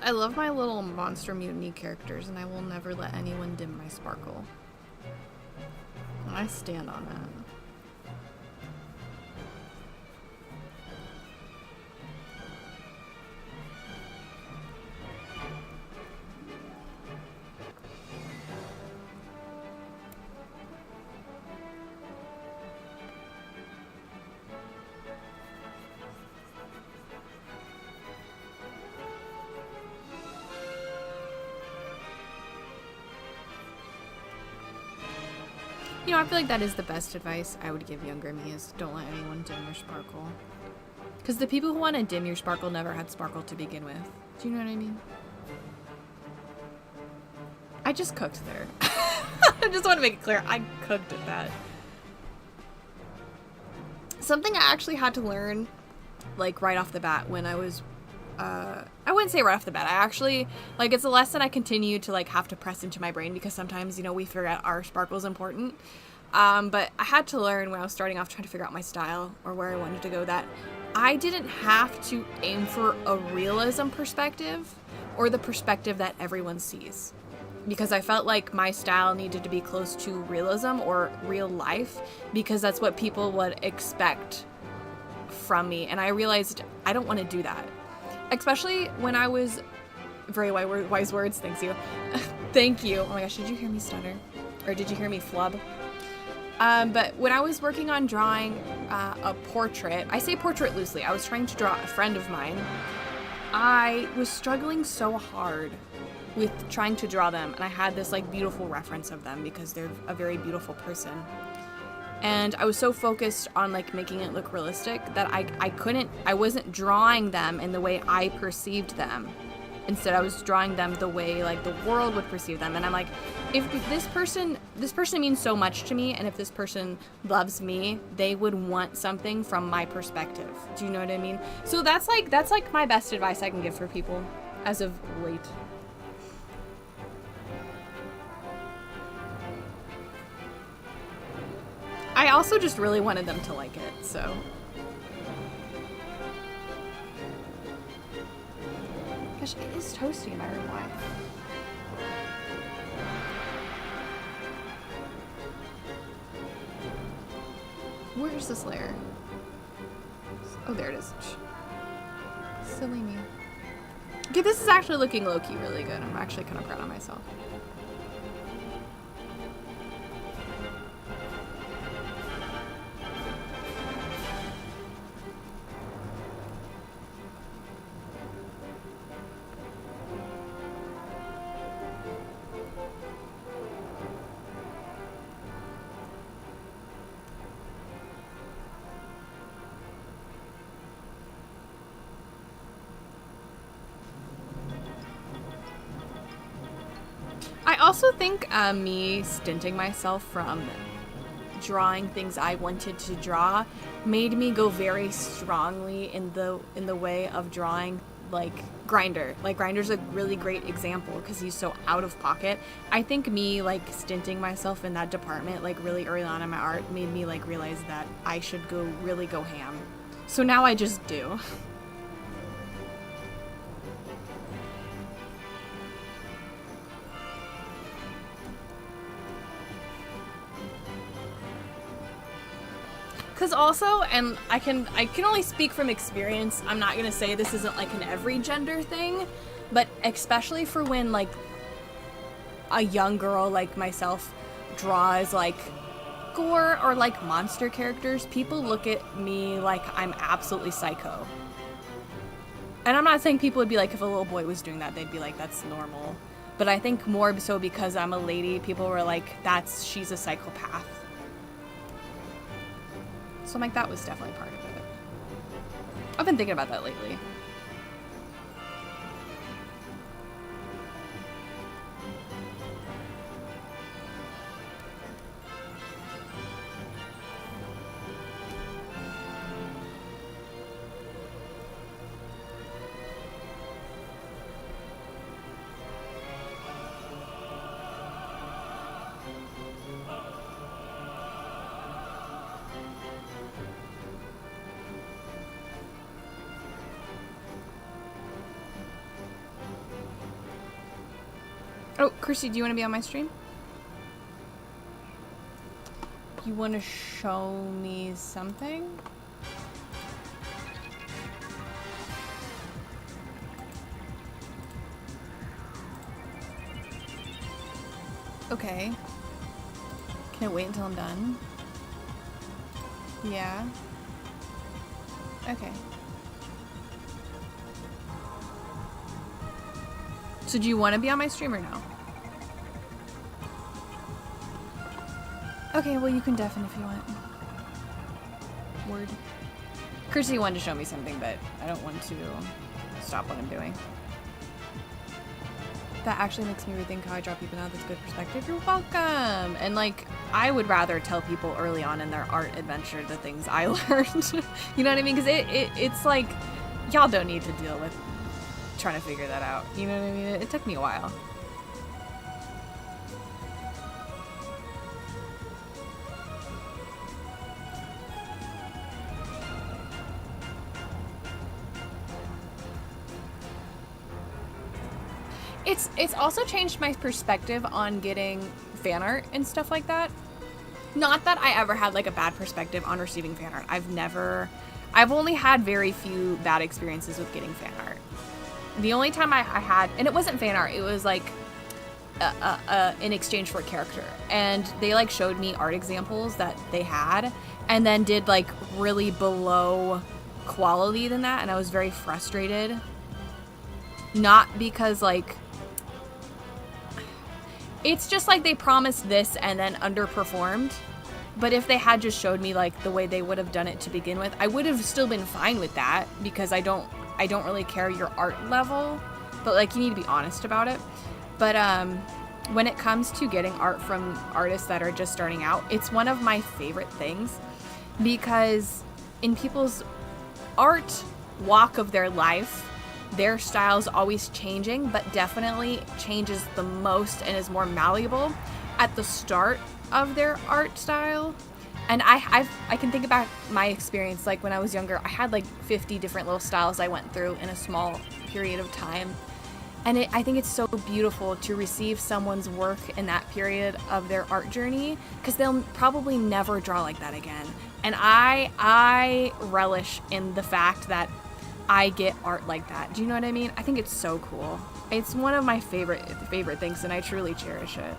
I love my little monster mutiny characters, and I will never let anyone dim my sparkle. I stand on that. know, I feel like that is the best advice I would give younger me, is don't let anyone dim your sparkle. Because the people who want to dim your sparkle never had sparkle to begin with. Do you know what I mean? I just cooked there. I just want to make it clear, I cooked at that. Something I actually had to learn, like, right off the bat when I was, I wouldn't say right off the bat. I actually, like, it's a lesson I continue to, like, have to press into my brain because sometimes, you know, we forget our sparkle's important. But I had to learn when I was starting off trying to figure out my style or where I wanted to go that I didn't have to aim for a realism perspective or the perspective that everyone sees. Because I felt like my style needed to be close to realism or real life because that's what people would expect from me. And I realized I don't want to do that. Especially when I was... Very wise words, thank you. Thank you. Oh my gosh, did you hear me stutter? Or did you hear me flub? But when I was working on drawing a portrait, I say portrait loosely, I was trying to draw a friend of mine. I was struggling so hard with trying to draw them, and I had this like beautiful reference of them because they're a very beautiful person. And I was so focused on like making it look realistic that I wasn't drawing them in the way I perceived them. Instead, I was drawing them the way like the world would perceive them. And I'm like, if this person means so much to me, and if this person loves me, they would want something from my perspective. Do you know what I mean? So that's like my best advice I can give for people as of late. I also just really wanted them to like it, so. Gosh, it is toasty in my room. Why? Where's this layer? Oh, there it is. Silly me. Okay, this is actually looking low-key really good. I'm actually kind of proud of myself. I also think me stinting myself from drawing things I wanted to draw made me go very strongly in the way of drawing like Grinder. Like Grinder's a really great example because he's so out of pocket. I think me like stinting myself in that department like really early on in my art made me like realize that I should really go ham. So now I just do. Because also, and I can only speak from experience, I'm not gonna say this isn't like an every gender thing, but especially for when like a young girl like myself draws like gore or like monster characters, people look at me like I'm absolutely psycho. And I'm not saying people would be like, if a little boy was doing that, they'd be like, that's normal. But I think more so because I'm a lady, people were like, she's a psychopath. So I'm like, that was definitely part of it. I've been thinking about that lately. Oh, Chrissy, do you want to be on my stream? You want to show me something? Okay. Can I wait until I'm done? Yeah. Okay. So do you want to be on my stream or no? Okay, well, you can deafen if you want. Word. Chrissy wanted to show me something, but I don't want to stop what I'm doing. That actually makes me rethink how I draw people now. That's good perspective. You're welcome. And like, I would rather tell people early on in their art adventure the things I learned. You know what I mean? Because it's like, y'all don't need to deal with trying to figure that out. You know what I mean? It took me a while. It's also changed my perspective on getting fan art and stuff like that. Not that I ever had like a bad perspective on receiving fan art. I've only had very few bad experiences with getting fan art. The only time I had, and it wasn't fan art, it was like in exchange for a character. And they like showed me art examples that they had and then did like really below quality than that. And I was very frustrated. Not because like, it's just like they promised this and then underperformed. But if they had just showed me like the way they would have done it to begin with, I would have still been fine with that because I don't really care your art level, but like you need to be honest about it. But when it comes to getting art from artists that are just starting out, it's one of my favorite things because in people's art walk of their life, their style's always changing, but definitely changes the most and is more malleable at the start of their art style. And I can think about my experience, like when I was younger, I had like 50 different little styles I went through in a small period of time. And I think it's so beautiful to receive someone's work in that period of their art journey because they'll probably never draw like that again. And I relish in the fact that I get art like that. Do you know what I mean? I think it's so cool. It's one of my favorite things, and I truly cherish it.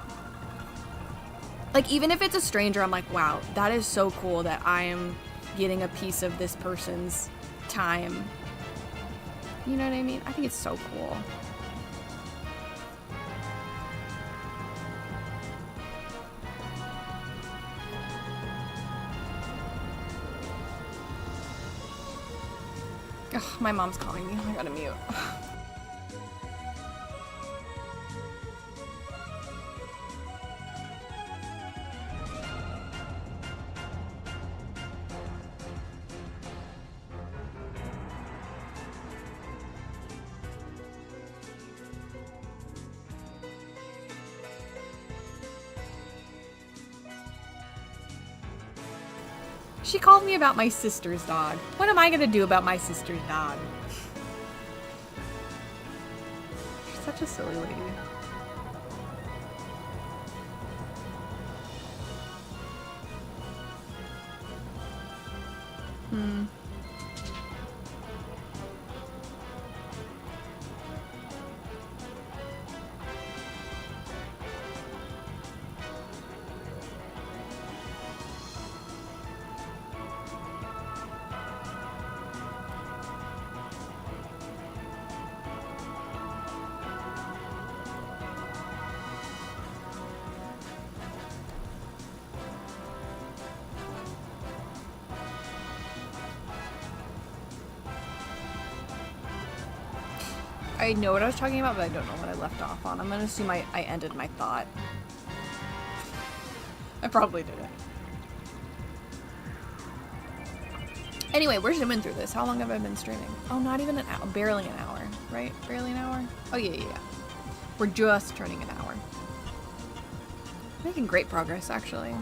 Like, even if it's a stranger, I'm like, wow, that is so cool that I am getting a piece of this person's time. You know what I mean? I think it's so cool. Ugh, my mom's calling me. I gotta mute. She called me about my sister's dog. What am I gonna do about my sister's dog? She's such a silly lady. I know what I was talking about, but I don't know what I left off on. I'm gonna assume I ended my thought. I probably didn't. Anyway, we're zooming through this. How long have I been streaming? Oh, not even an hour. Barely an hour, right? Barely an hour? Oh, yeah. We're just turning an hour. Making great progress, actually.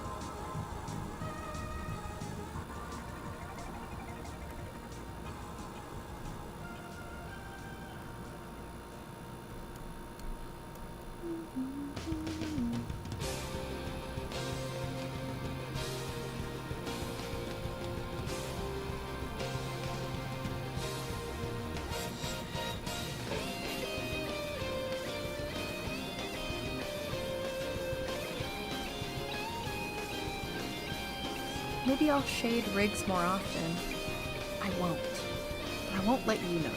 Maybe I'll shade rigs more often. I won't. I won't let you know that.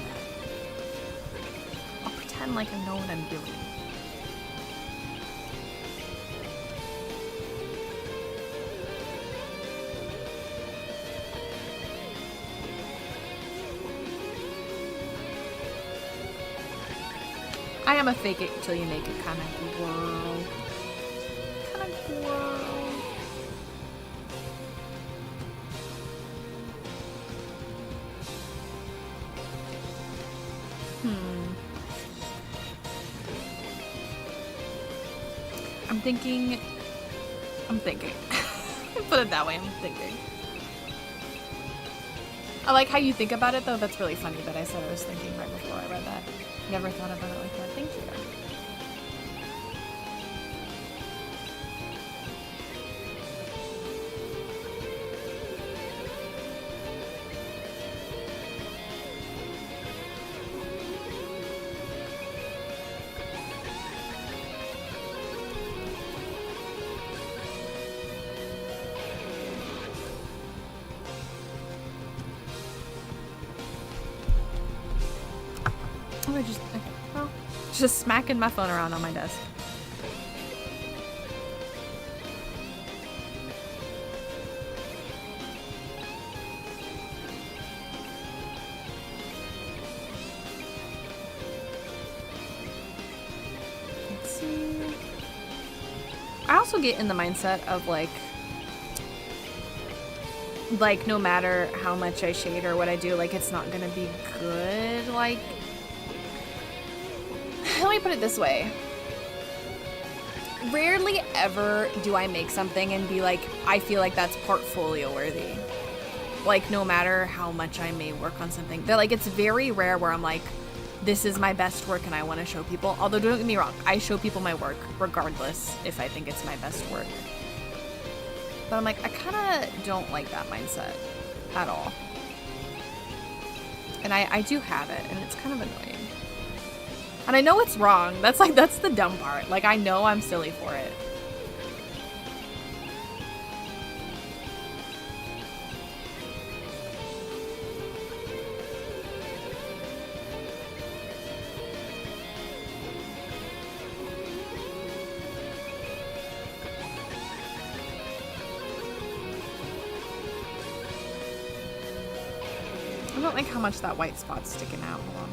I'll pretend like I know what I'm doing. I am a fake it till you make it kind of girl. Kind of girl. I'm thinking. Put it that way, I'm thinking. I like how you think about it though, that's really funny that I said I was thinking right before I read that. Never thought about it like that. Thank you. Just smacking my phone around on my desk. Let's see. I also get in the mindset of like no matter how much I shade or what I do, like it's not gonna be good. Like, let me put it this way. Rarely ever do I make something and be like, I feel like that's portfolio worthy. Like, no matter how much I may work on something. But like, it's very rare where I'm like, this is my best work and I want to show people. Although, don't get me wrong, I show people my work regardless if I think it's my best work. But I'm like, I kind of don't like that mindset at all. And I do have it, and it's kind of annoying. And I know it's wrong. That's the dumb part. Like, I know I'm silly for it. I don't like how much that white spot's sticking out. Hold on.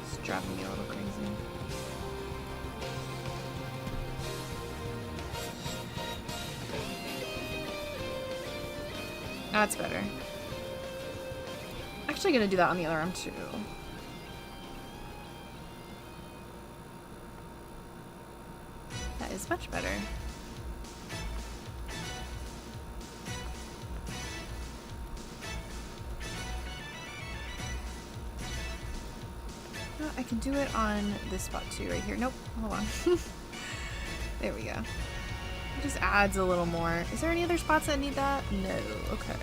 It's driving me a little crazy. That's better. Actually gonna do that on the other arm too. That is much better. I can do it on this spot too, right here. Nope, hold on. There we go. It just adds a little more. Is there any other spots that need that? No, okay.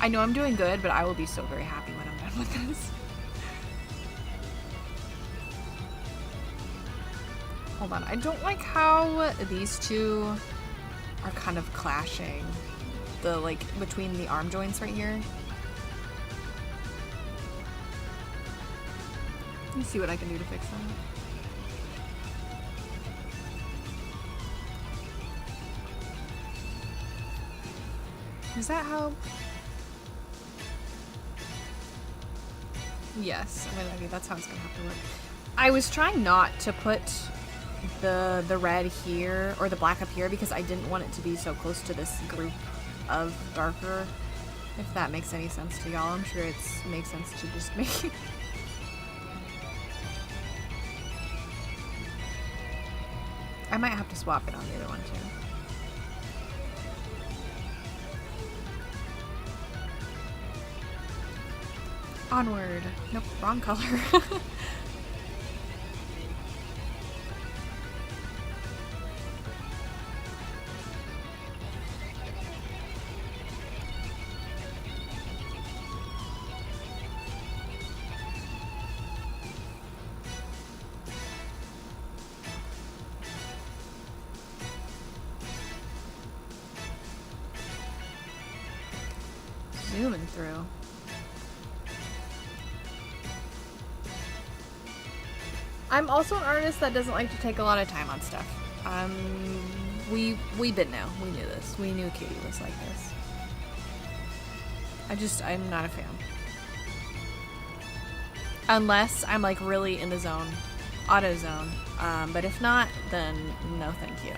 I know I'm doing good, but I will be so very happy when I'm done with this. Hold on, I don't like how these two are kind of clashing. The, like, between the arm joints right here. Let me see what I can do to fix them. Does that help? Yes, I mean, that's how it's gonna have to work. I was trying not to put the red here or the black up here because I didn't want it to be so close to this group of darker, if that makes any sense to y'all. I'm sure it makes sense to just make it. I might have to swap it on the other one too. Onward. Nope, wrong color. Zooming through. I'm also an artist that doesn't like to take a lot of time on stuff. we've been now. We knew this. We knew Katie was like this. I'm not a fan. Unless I'm like really in the zone, auto zone. But if not, then no thank you.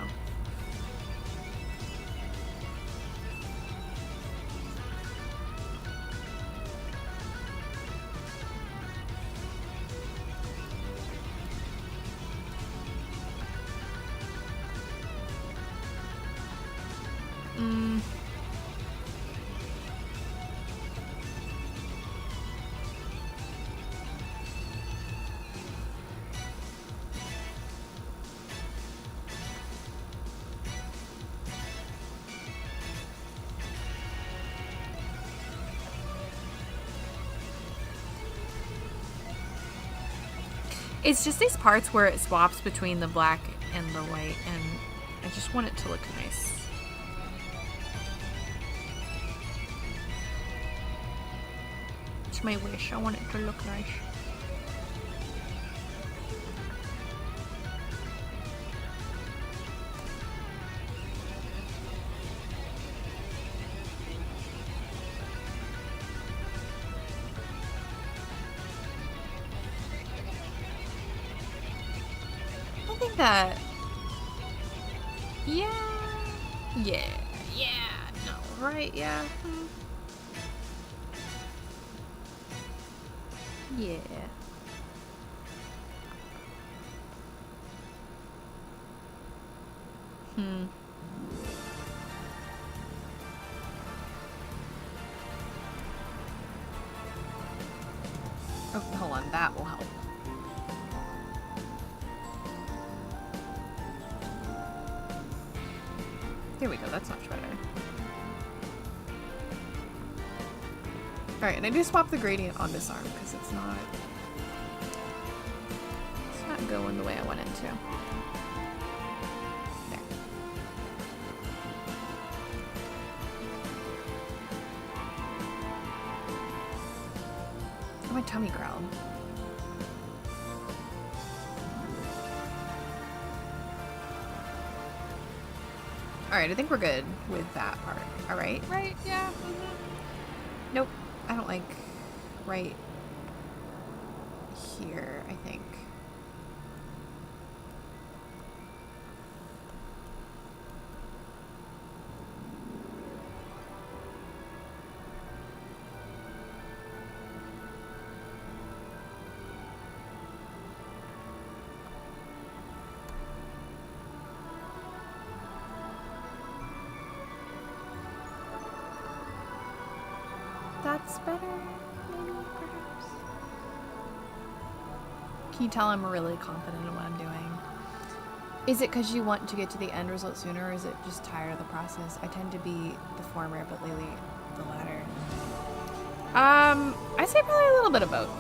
It's just these parts where it swaps between the black and the white, and I just want it to look nice. It's my wish. I want it to look nice. That yeah no, right, yeah. Yeah. Oh, hold on, that will help. There we go, that's much better. Alright, and I do swap the gradient on this arm because it's not going the way I want it to. There. Oh, my tummy growled. Alright, I think we're good with that part. Alright, right, yeah. Nope, I don't like right here, I think. That's better, maybe, perhaps. Can you tell I'm really confident in what I'm doing? Is it because you want to get to the end result sooner, or is it just tired of the process? I tend to be the former, but lately the latter. I'd say probably a little bit of both.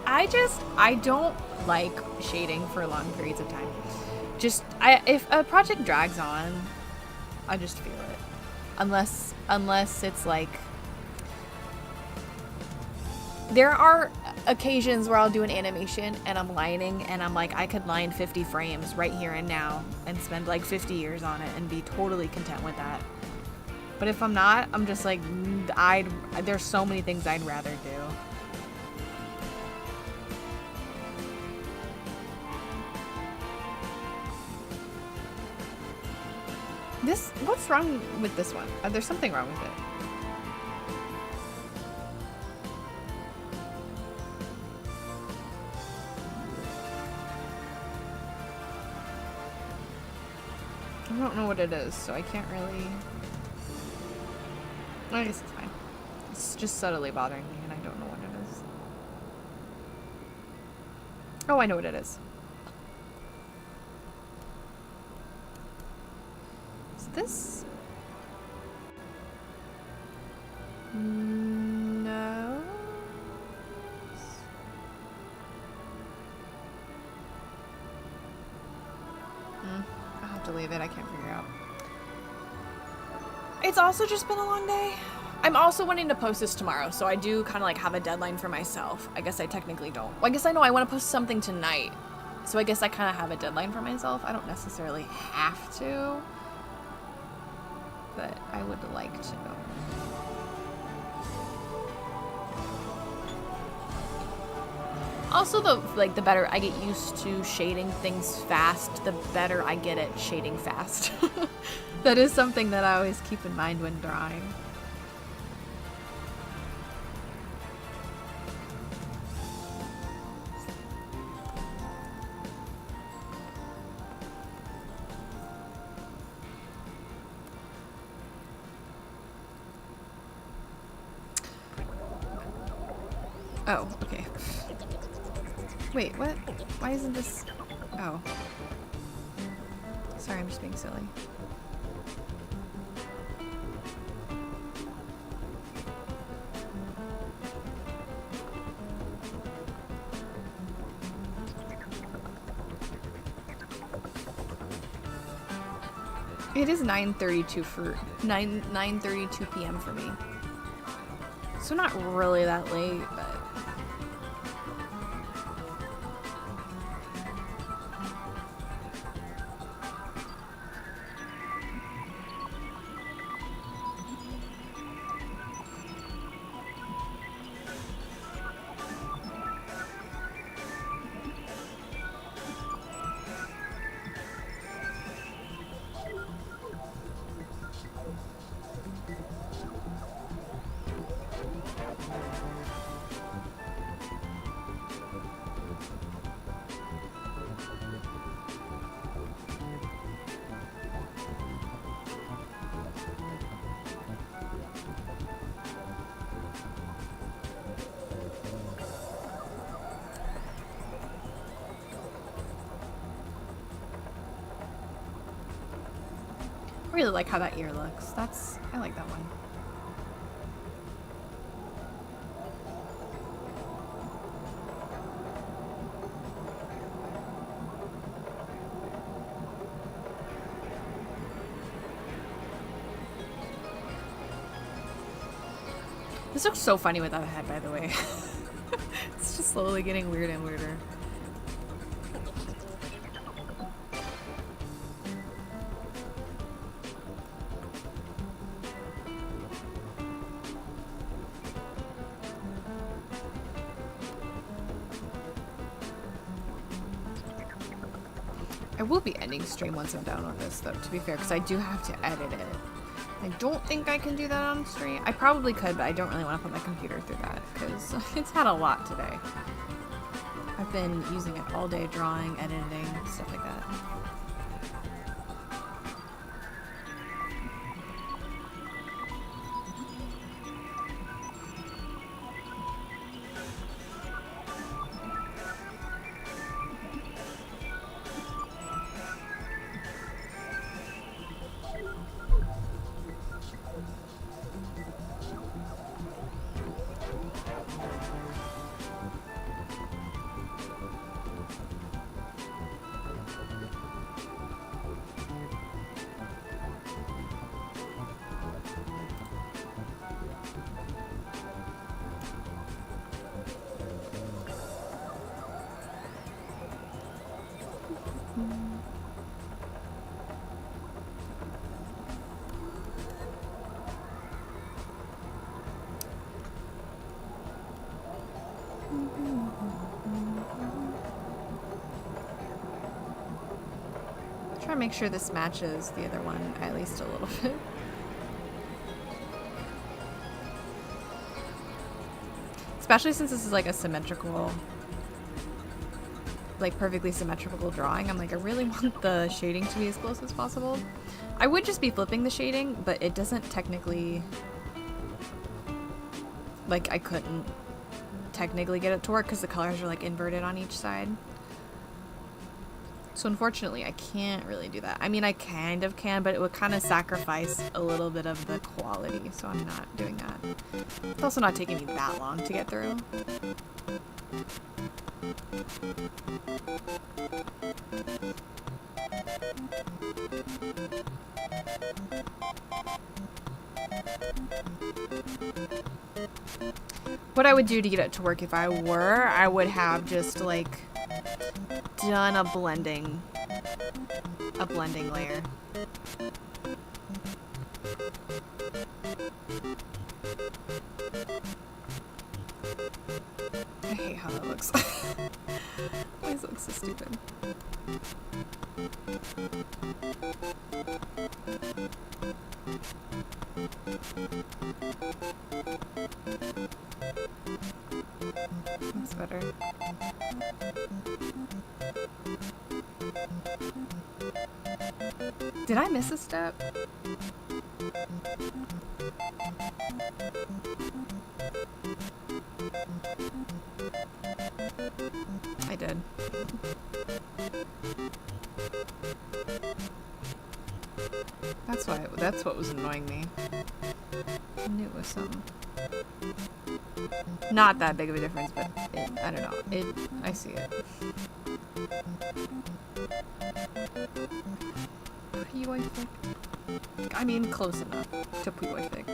I don't like shading for long periods of time. If a project drags on, I just feel it. Unless it's like, there are occasions where I'll do an animation and I'm lining and I'm like, I could line 50 frames right here and now and spend like 50 years on it and be totally content with that. But if I'm not, I'm just like, there's so many things I'd rather do. What's wrong with this one? There's something wrong with it. I don't know what it is, so I can't really... I guess it's fine. It's just subtly bothering me, and I don't know what it is. Oh, I know what it is. This? No. I'll have to leave it. I can't figure out. It's also just been a long day. I'm also wanting to post this tomorrow, so I do kind of like have a deadline for myself. I guess I technically don't. Well, I guess I know I want to post something tonight. So I guess I kind of have a deadline for myself. I don't necessarily have to, but I would like to. Also, the better I get used to shading things fast, the better I get at shading fast. That is something that I always keep in mind when drawing. Oh, okay. Wait, what? Why isn't this... Oh. Sorry, I'm just being silly. It is 9:32 for 9:32 p.m. for me. So not really that late, but I really like how that ear looks. I like that one. This looks so funny without a head, by the way. It's just slowly getting weirder and weirder. I will be ending stream once I'm done with this, though, to be fair, because I do have to edit it. I don't think I can do that on stream. I probably could, but I don't really want to put my computer through that, because it's had a lot today. I've been using it all day, drawing, editing, stuff like that. Try to make sure this matches the other one at least a little bit. Especially since this is like a symmetrical, like perfectly symmetrical drawing. I'm like, I really want the shading to be as close as possible. I would just be flipping the shading, but it doesn't technically, like I couldn't technically get it to work because the colors are like inverted on each side. So unfortunately, I can't really do that. I mean, I kind of can, but it would kind of sacrifice a little bit of the quality, so I'm not doing that. It's also not taking me that long to get through. What I would do to get it to work if I were, I would have just like done a blending layer. I hate how that looks. Why does it look so stupid? That's better. Did I miss a step? I did. That's what was annoying me. I knew it was something. Not that big of a difference, but I don't know. I see it. Perfect. I mean, close enough to perfect.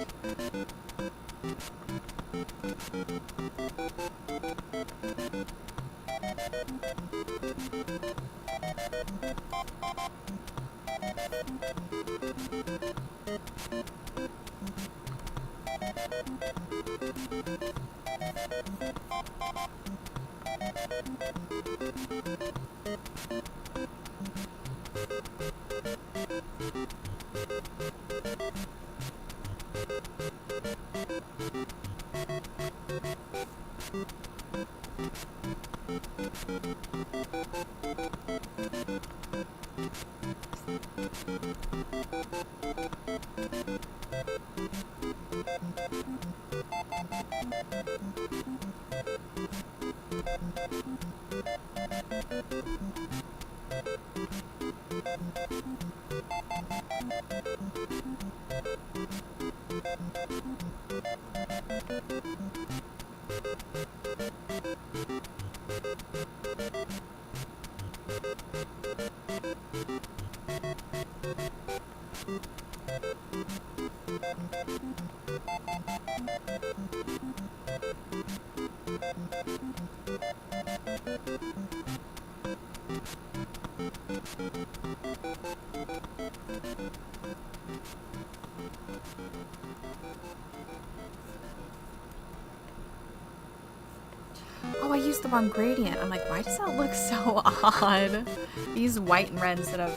Oh, I used the wrong gradient. I'm like, why does that look so odd? These white and red instead of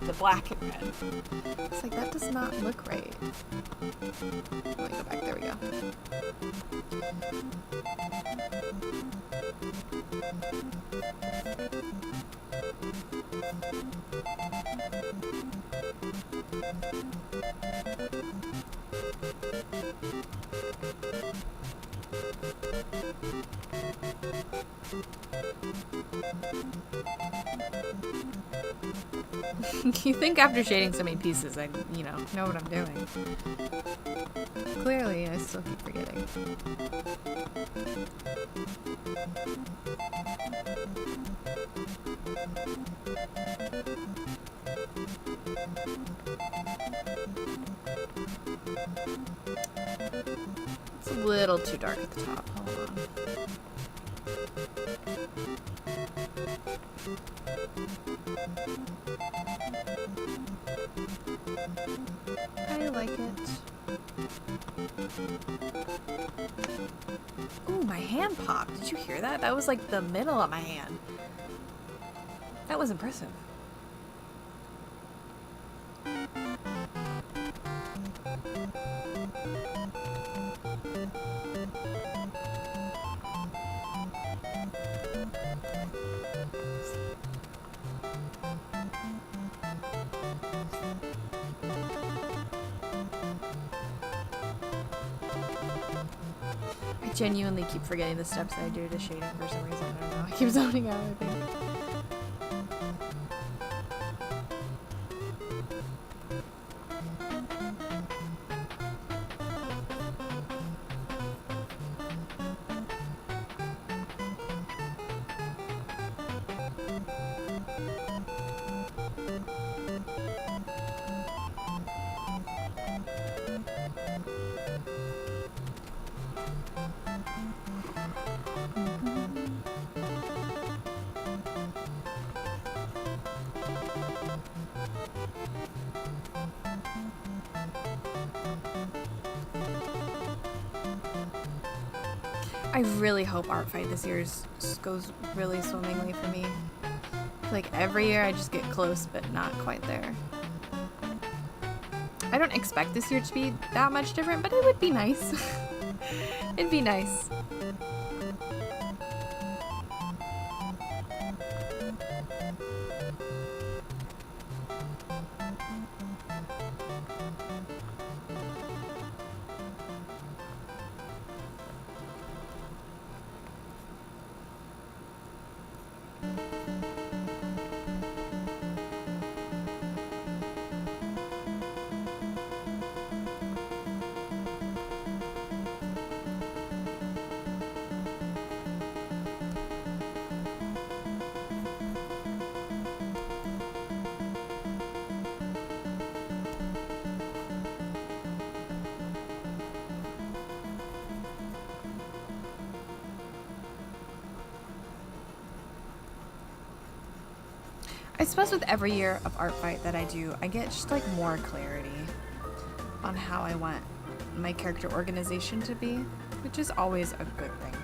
the black and red. It's like, that does not look right. Let me go back. There we go. You think after shading so many pieces I, know what I'm doing. Clearly, I still keep forgetting. It's a little too dark at the top. Hold on. I like it. Ooh, my hand popped. Did you hear that? That was like the middle of my hand. That was impressive. I genuinely keep forgetting the steps that I do to shading for some reason. I don't know. I keep zoning out, I think. I really hope art fight this year goes really swimmingly for me. Like every year I just get close but not quite there. I don't expect this year to be that much different, but it would be nice. It'd be nice. I suppose with every year of art fight that I do, I get just like more clarity on how I want my character organization to be, which is always a good thing.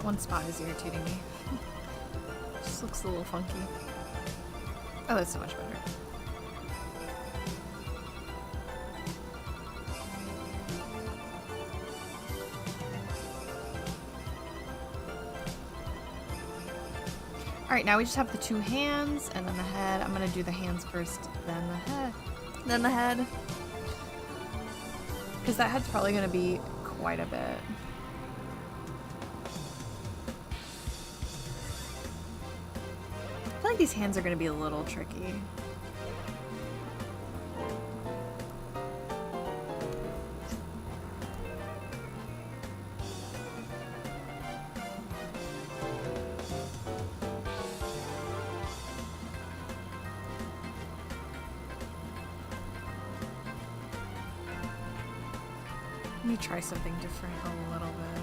One spot is irritating me. Just looks a little funky. Oh, that's so much better. Alright, now we just have the two hands and then the head. I'm gonna do the hands first, then the head. Then the head. Because that head's probably gonna be quite a bit. I feel like these hands are going to be a little tricky. Let me try something different a little bit.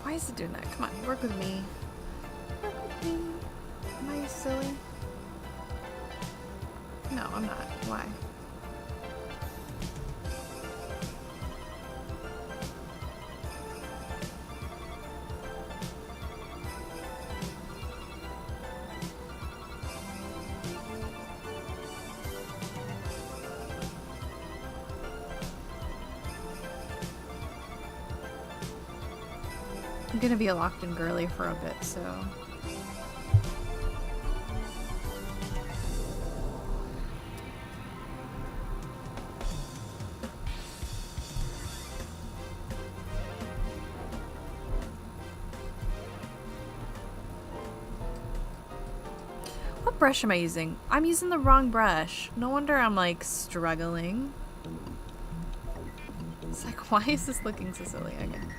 Why is it doing that? Come on, work with me. Work with me. Am I silly? No, I'm not. Why? I'm gonna be a locked in girly for a bit, so. What brush am I using? I'm using the wrong brush. No wonder I'm like struggling. It's like, why is this looking so silly again?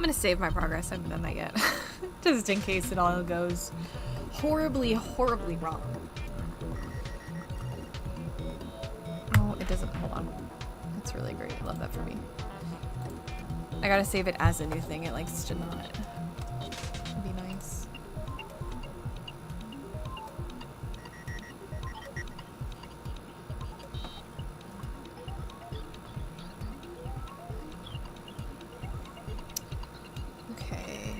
gonna save my progress. I haven't done that yet. Just in case it all goes horribly, horribly wrong. Oh, it doesn't. Hold on. That's really great. I love that for me. I gotta save it as a new thing. It likes to not. It'd be nice. Okay.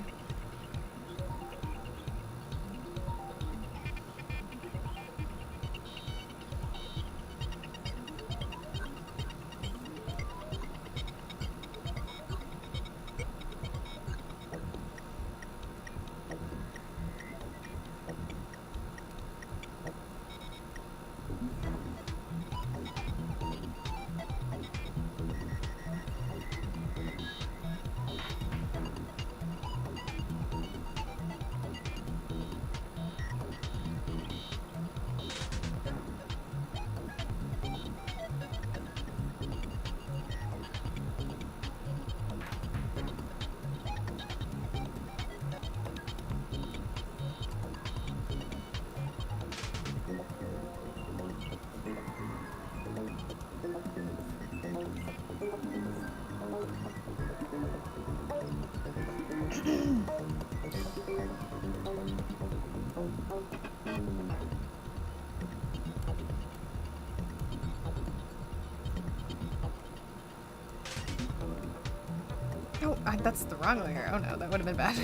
Oh, that's the wrong layer. Oh no, that would have been bad.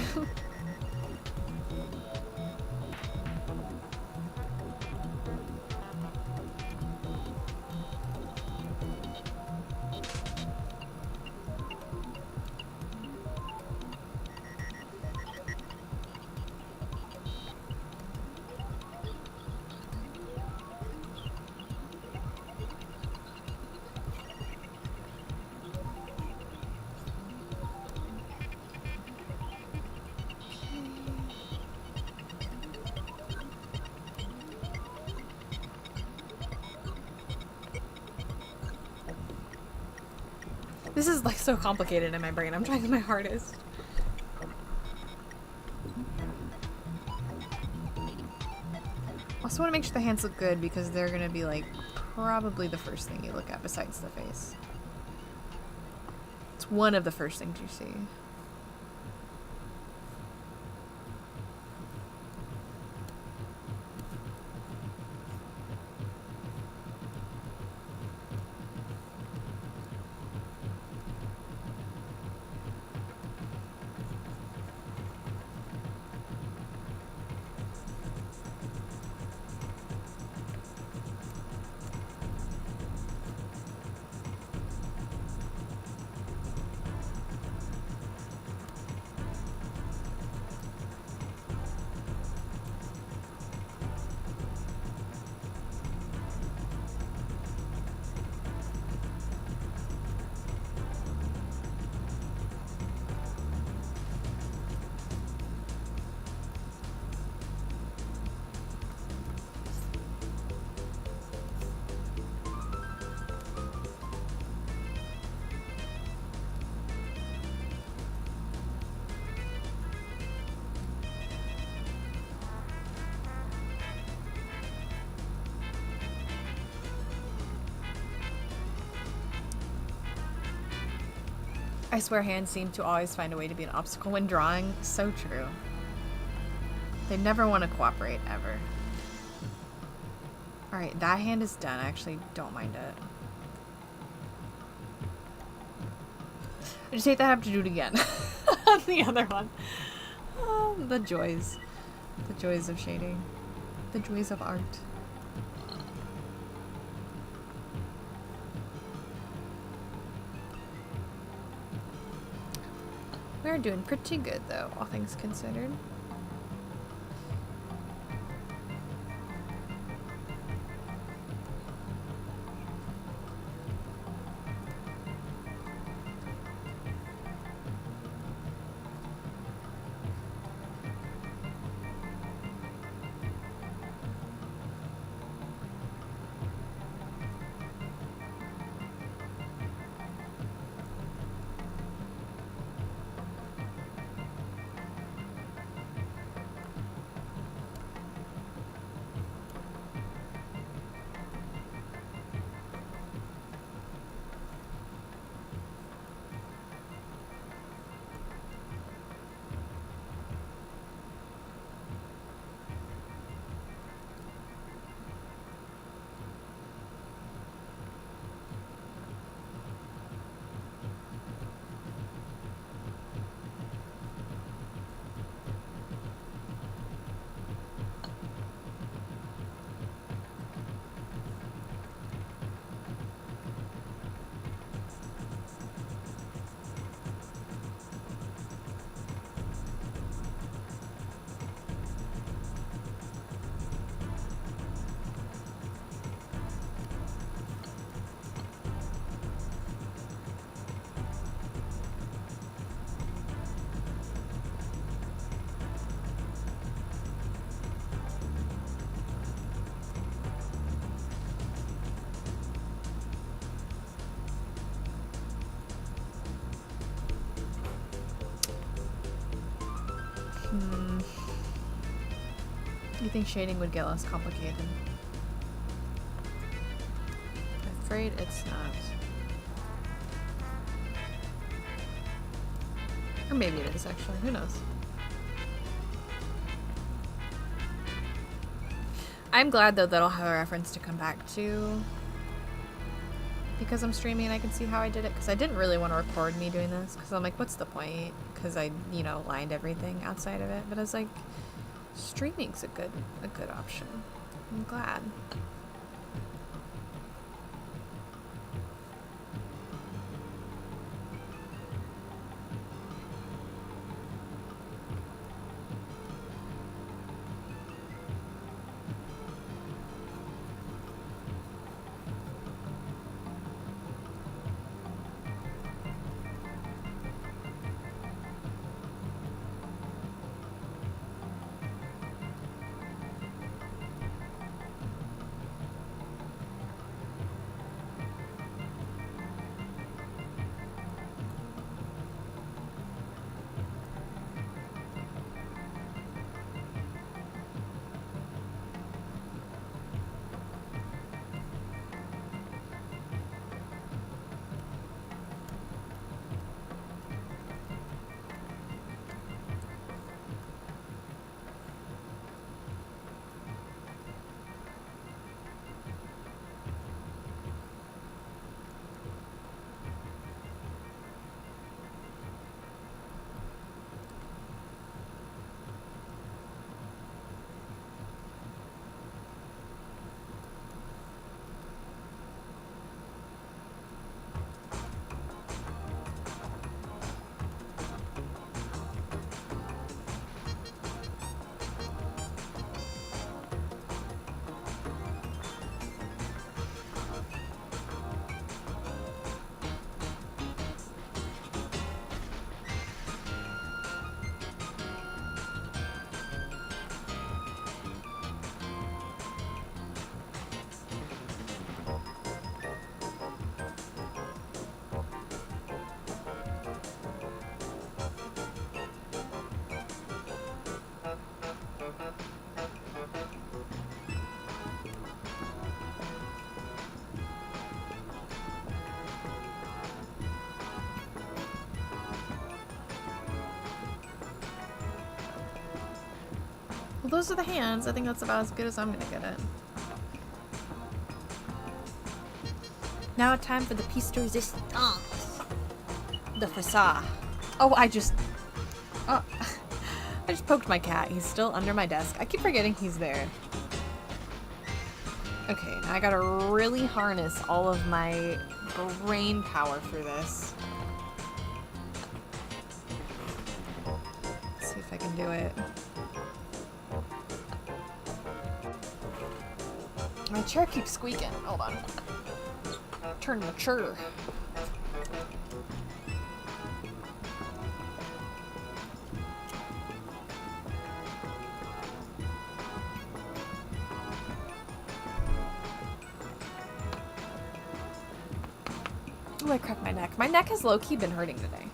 This is like so complicated in my brain. I'm trying my hardest. Also want to make sure the hands look good because they're gonna be like probably the first thing you look at besides the face. It's one of the first things you see. I swear hands seem to always find a way to be an obstacle when drawing. So true. They never want to cooperate, ever. Alright, that hand is done. I actually don't mind it. I just hate that I have to do it again. On the other one. Oh, the joys. The joys of shading. The joys of art. We're doing pretty good though, all things considered. You think shading would get less complicated? I'm afraid it's not. Or maybe it is, actually. Who knows? I'm glad, though, that I'll have a reference to come back to. Because I'm streaming and I can see how I did it. Because I didn't really want to record me doing this. Because I'm like, what's the point? Because I, you know, lined everything outside of it. But I was like, streaming's a good option. I'm glad. Well, those are the hands. I think that's about as good as I'm gonna get it. Now time for the piece de resistance. The facade. Oh, I just poked my cat. He's still under my desk. I keep forgetting he's there. Okay, now I gotta really harness all of my brain power for this. Let's see if I can do it. My chair keeps squeaking. Hold on. Turn mature. Oh, I cracked my neck. My neck has low-key been hurting today.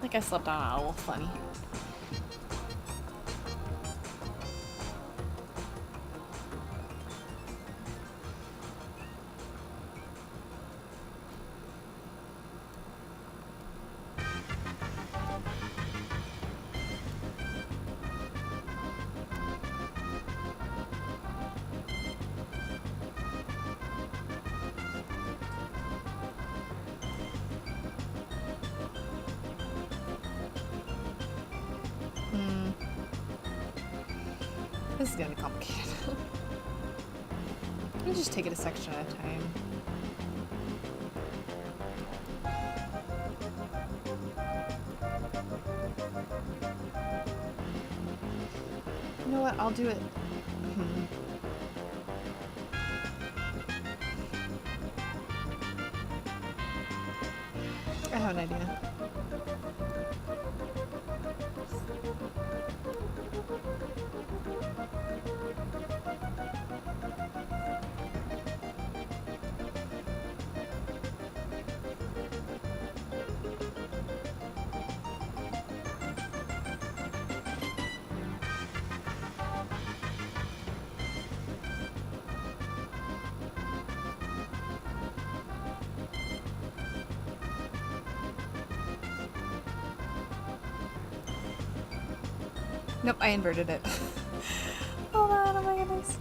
Like I slept on it a little funny. This is gonna be complicated. Let me just take it a section at a time. You know what? I'll do it. I have an idea. Nope, I inverted it. Hold on, oh my goodness.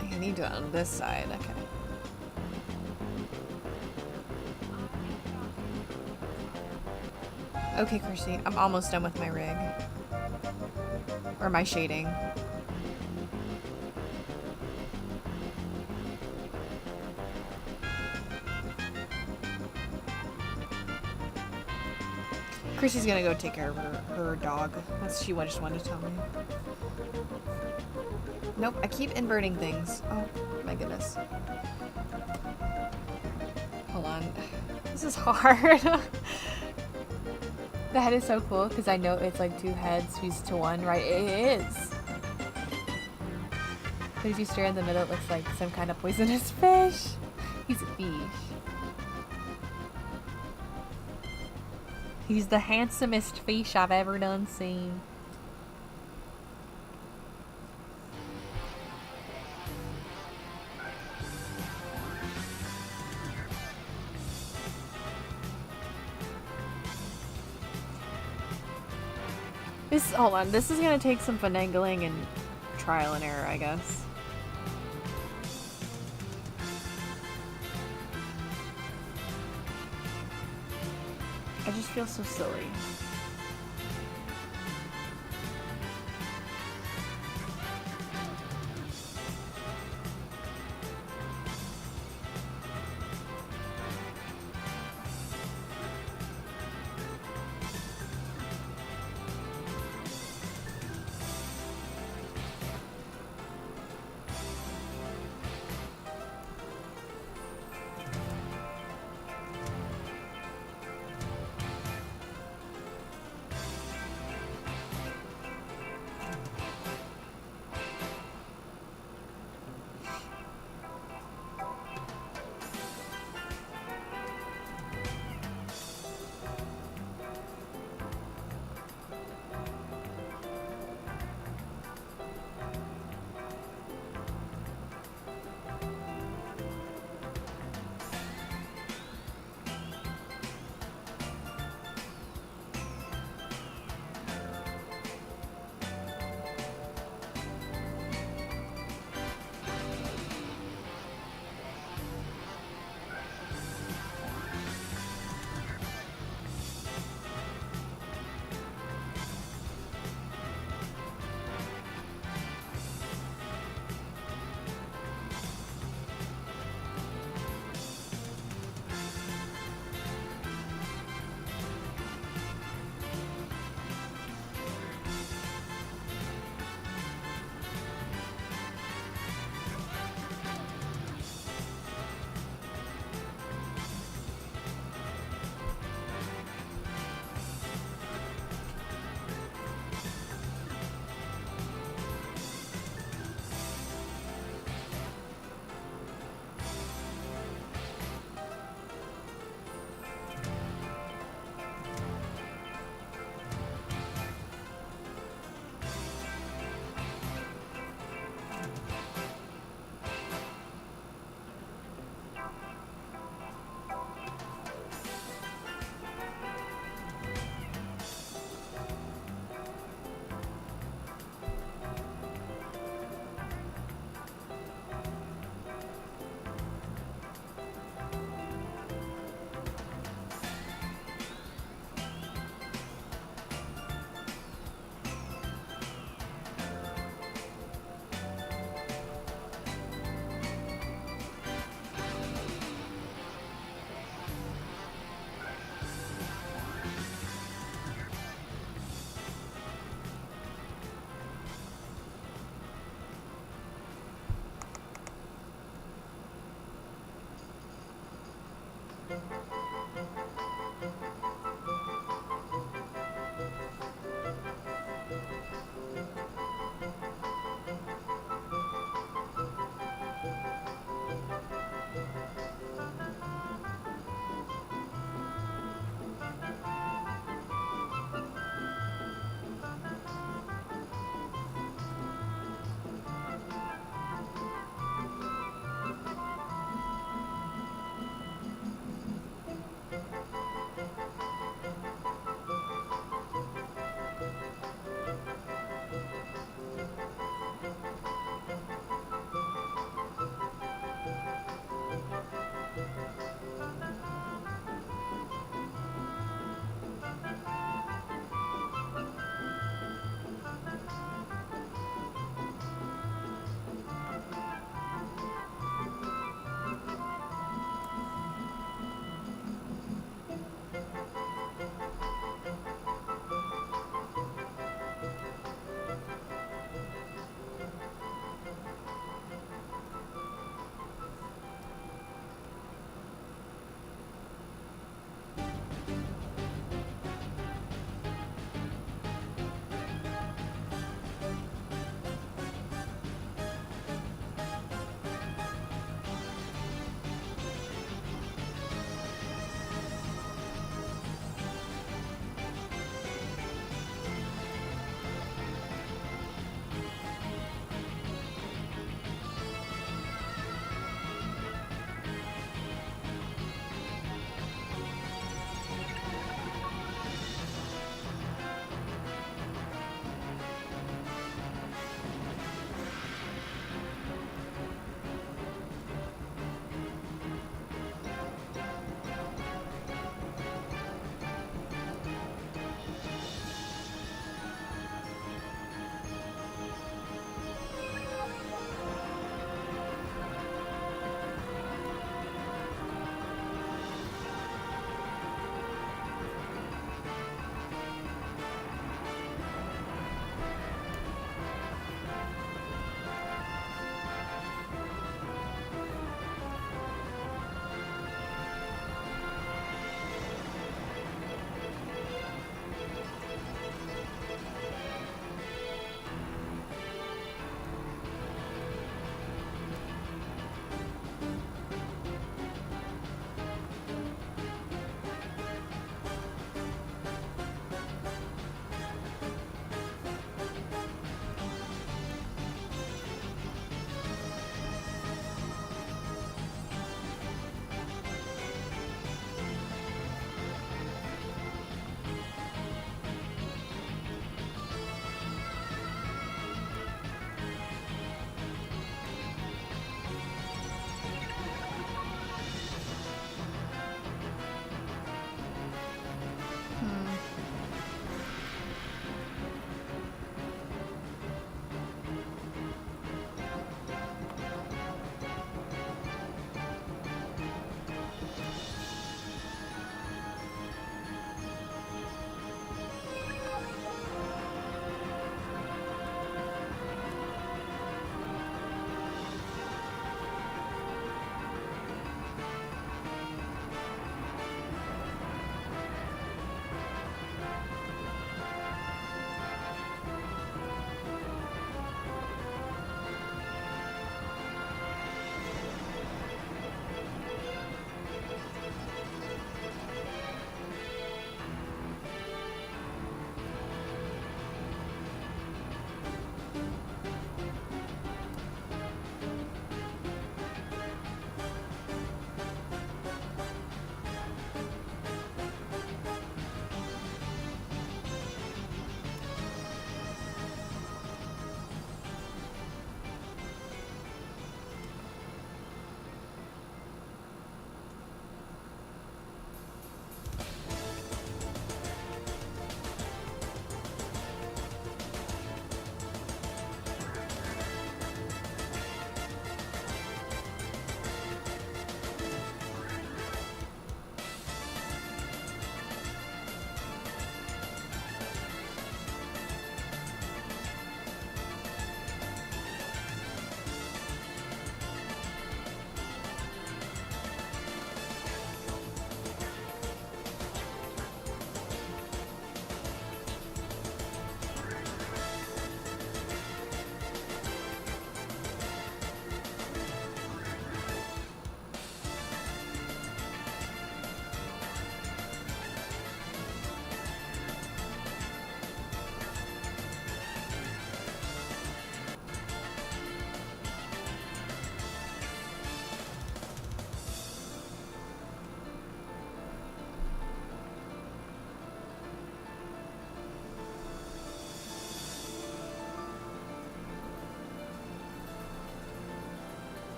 I need to do it on this side, okay. Okay, Chrissy, I'm almost done with my rig. Or my shading. Chrissy's gonna go take care of her dog. That's she just wanted to tell me. Nope, I keep inverting things. Oh my goodness. Hold on. This is hard. The head is so cool because I know it's like two heads fused to one, right? It is. But if you stare in the middle, it looks like some kind of poisonous fish. He's a fish. He's the handsomest fish I've ever done seen. Hold on, this is gonna take some finagling and trial and error, I guess. I just feel so silly.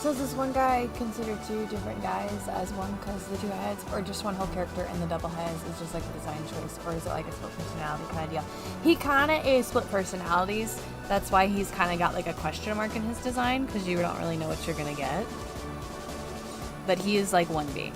does this one guy consider two different guys as one because the two heads, or just one whole character and the double heads is just like a design choice, or is it like a split personality kind of deal? He kind of is split personalities. That's why he's kind of got like a question mark in his design, because you don't really know what you're gonna get. But he is like one being.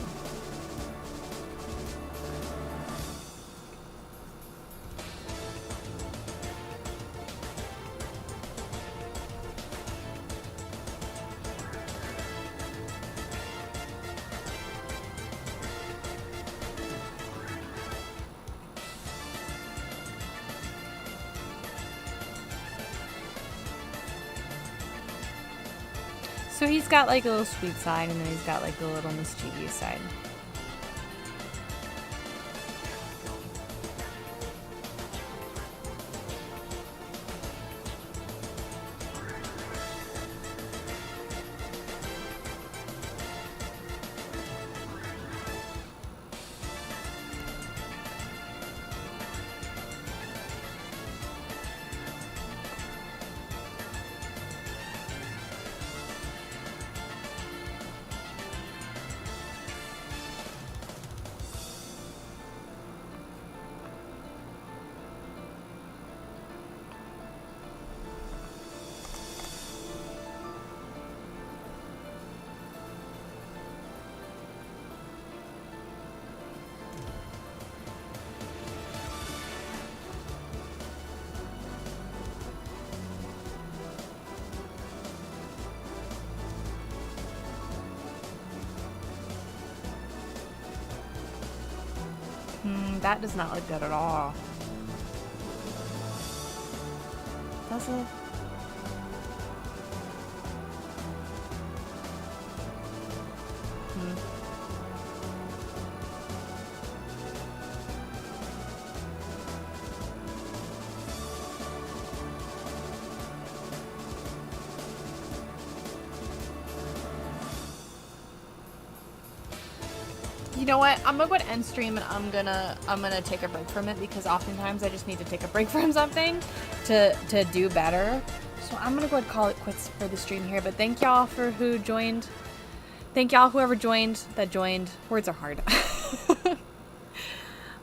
So he's got like a little sweet side, and then he's got like a little mischievous side. That does not look good at all. Does it? You know what? I'm gonna go to end stream, and I'm gonna take a break from it, because oftentimes I just need to take a break from something to do better. So I'm gonna go ahead and call it quits for the stream here. But thank y'all for who joined. Thank y'all whoever joined that joined. Words are hard.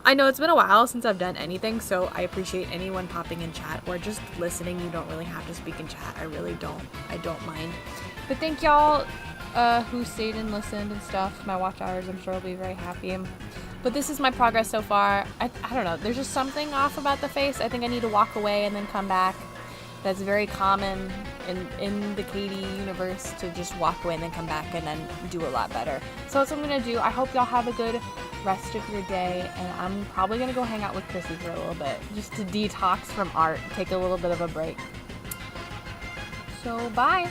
I know it's been a while since I've done anything, so I appreciate anyone popping in chat or just listening. You don't really have to speak in chat. I really don't. I don't mind. But thank y'all who stayed and listened and stuff. My watch hours, I'm sure, will be very happy. But this is my progress so far. I don't know. There's just something off about the face. I think I need to walk away and then come back. That's very common in the Katie universe, to just walk away and then come back and then do a lot better. So that's what I'm going to do. I hope y'all have a good rest of your day. And I'm probably going to go hang out with Chrissy for a little bit, just to detox from art, take a little bit of a break. So bye.